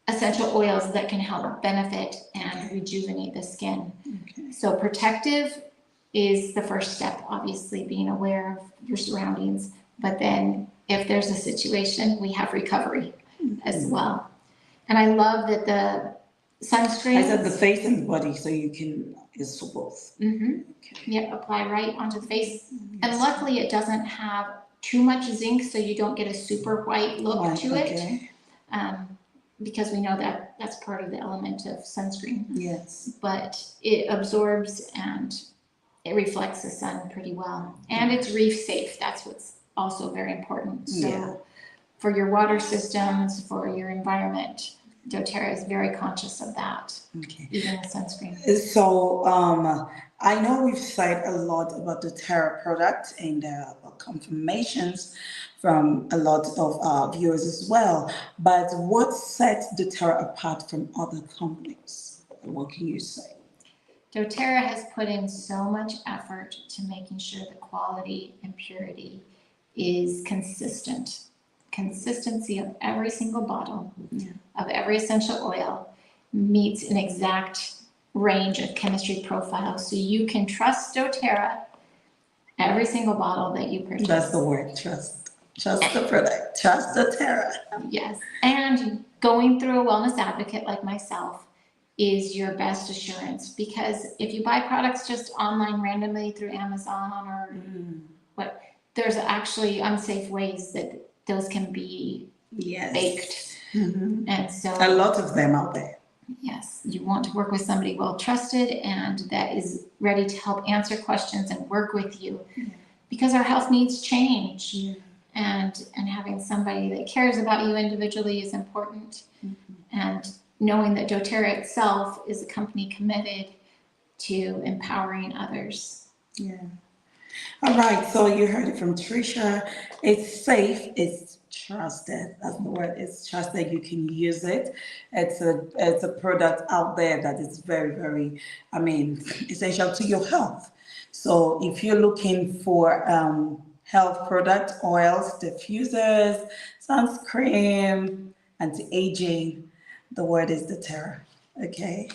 essential oils that can help benefit and rejuvenate the skin. Okay. So protective is the first step, obviously being aware of your surroundings. But then if there's a situation, we have recovery as well. And I love that the sunscreen. I said the face and the body, so you can, it's for both. Mhm. Okay. Yep, apply right onto the face. And luckily it doesn't have too much zinc, so you don't get a super white look Right, to it. okay. Because we know that that's part of the element of sunscreen. Yes. But it absorbs and it reflects the sun pretty well. And it's reef safe, that's what's also very important. Yeah. So for your water systems, for your environment, doTERRA is very conscious of that, Okay. even with sunscreen. So, I know we've said a lot about the Terra product and confirmations from a lot of viewers as well, but what sets the Terra apart from other companies? What can you say? doTERRA has put in so much effort to making sure the quality and purity is consistent. Consistency of every single bottle, of every essential oil meets an exact range of chemistry profile. So you can trust doTERRA every single bottle that you purchase. That's the word, trust. Trust the product, trust the Terra. Yes, and going through a wellness advocate like myself is your best assurance, because if you buy products just online randomly through Amazon or what, there's actually unsafe ways that those can be Yes. baked. Mhm. And so, A lot of them out there. yes, you want to work with somebody well trusted and that is ready to help answer questions and work with you, because our health needs change. And having somebody that cares about you individually is important. And knowing that doTERRA itself is a company committed to empowering others. Yeah. All right, so you heard it from Tricia. It's safe, it's trusted. That's the word, it's trusted. You can use it. It's a product out there that is very, very, essential to your health. So if you're looking for health products, oils, diffusers, sunscreen, anti-aging, The word is the terror. Okay.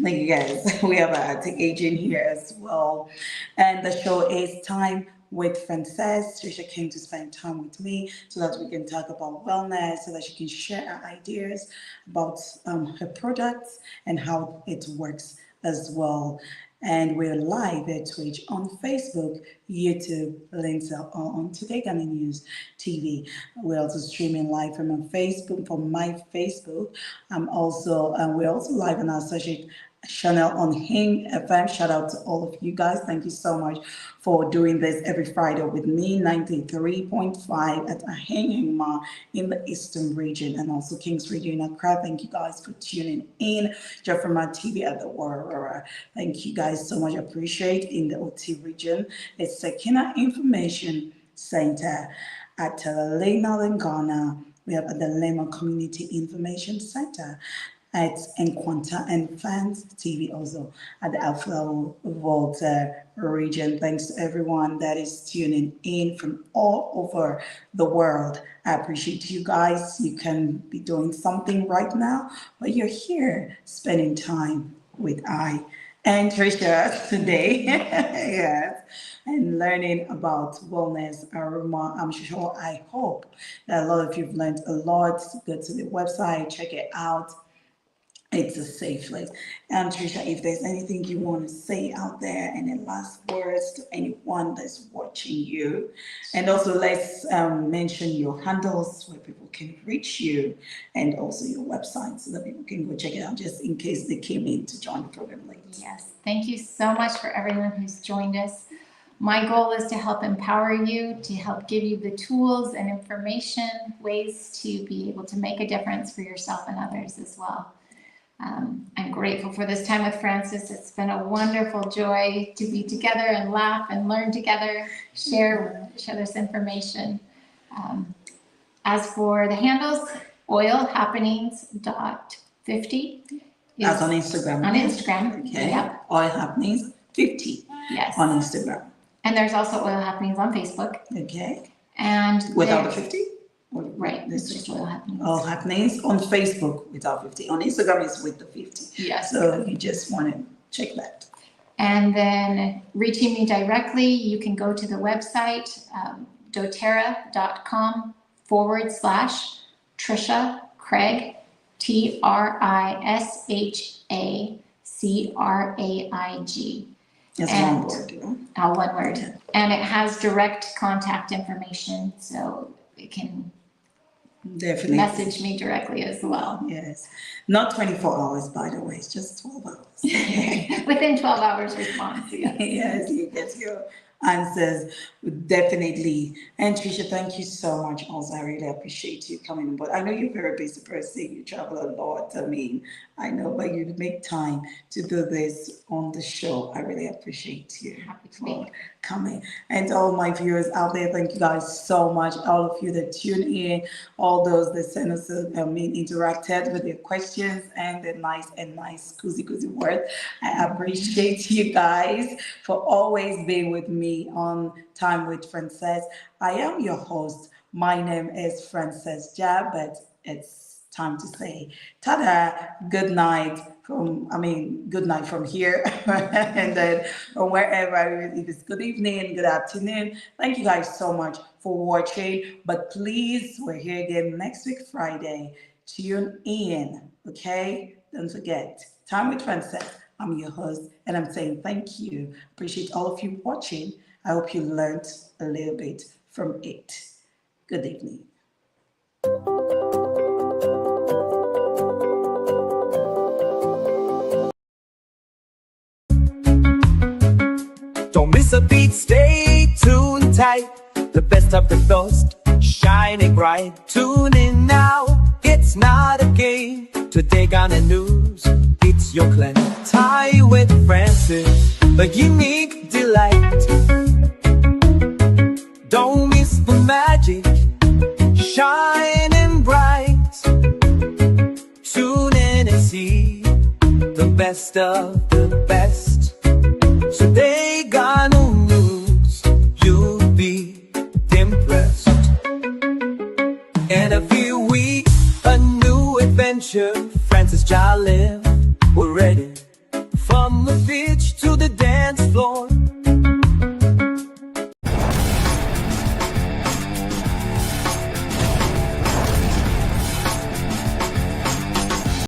Thank you guys. We have a tech agent here as well. And the show is Time with Frances. Trisha came to spend time with me so that we can talk about wellness, so that she can share her ideas about her products and how it works as well. And we're live at Twitch, on Facebook, YouTube, links are on Today Ghana News TV. We're also streaming live from Facebook, from my Facebook. We're also live on our social channel on Hing FM. Shout out to all of you guys. Thank you so much for doing this every Friday with me, 93.5 at Hing Ma in the Eastern region, and also Kings Radio in Accra. Thank you guys for tuning in. Jeffrey TV at the Aurora. Thank you guys so much. I appreciate in the OT region. It's Sekina Information Center at Lena in Ghana. We have the Lema Community Information Center at Enquanta and Fans TV, also at the Alpha Volta region. Thanks to everyone that is tuning in from all over the world. I appreciate you guys. You can be doing something right now, but you're here spending time with I and Trisha today. Yes. And learning about wellness, aroma. I hope that a lot of you've learned a lot. Go to the website, check it out. It's a safe place. And Trisha, if there's anything you want to say out there, any last words to anyone that's watching you, and also let's mention your handles where people can reach you, and also your website so that people can go check it out, just in case they came in to join the program late. Yes, thank you so much for everyone who's joined us. My goal is to help empower you, to help give you the tools and information, ways to be able to make a difference for yourself and others as well. I'm grateful for this time with Frances. It's been a wonderful joy to be together and laugh and learn together, share each other's information. As for the handles, oilhappenings.50. That's on Instagram. On Instagram. Okay. Yep. Oil Happenings 50. Yes. On Instagram. And there's also Oil Happenings on Facebook. Okay. And without the 50? Right. It's just Oil Happenings. Oil Happenings on Facebook without 50. On Instagram is with the 50. Yes. So you just want to check that. And then reaching me directly, you can go to the website, doterra.com/Trisha Craig, TRISHACRAIG. It's one word, you know? One word. And it has direct contact information, so it can definitely message me directly as well. Yes. Not 24 hours, by the way. It's just 12 hours. Within 12 hours response, yes. Yes, you get your answers, definitely. And Trisha, thank you so much. Also, I really appreciate you coming on board. I know you're a very busy person. You travel a lot. I know, but you make time to do this on the show. I really appreciate you for coming. And all my viewers out there, thank you guys so much. All of you that tune in, all those that send us, interacted with your questions and the nice cozy words. I appreciate you guys for always being with me on Time with Frances. I am your host. My name is Frances Ja, but it's time to say tada, good night from here and then from wherever, if it's good evening, good afternoon. Thank you guys so much for watching, but please, we're here again next week Friday. Tune in, okay? Don't forget, Time with Frances. I'm your host, and I'm saying thank you. Appreciate all of you watching. I hope you learned a little bit from it. Good evening. Don't miss a beat, stay tuned tight. The best of the best, shining bright. Tune in now, it's not a game. Today Ghana News, it's your clan. Time with Frances, a unique delight. Don't miss the magic, shining bright. Tune in and see the best of the best.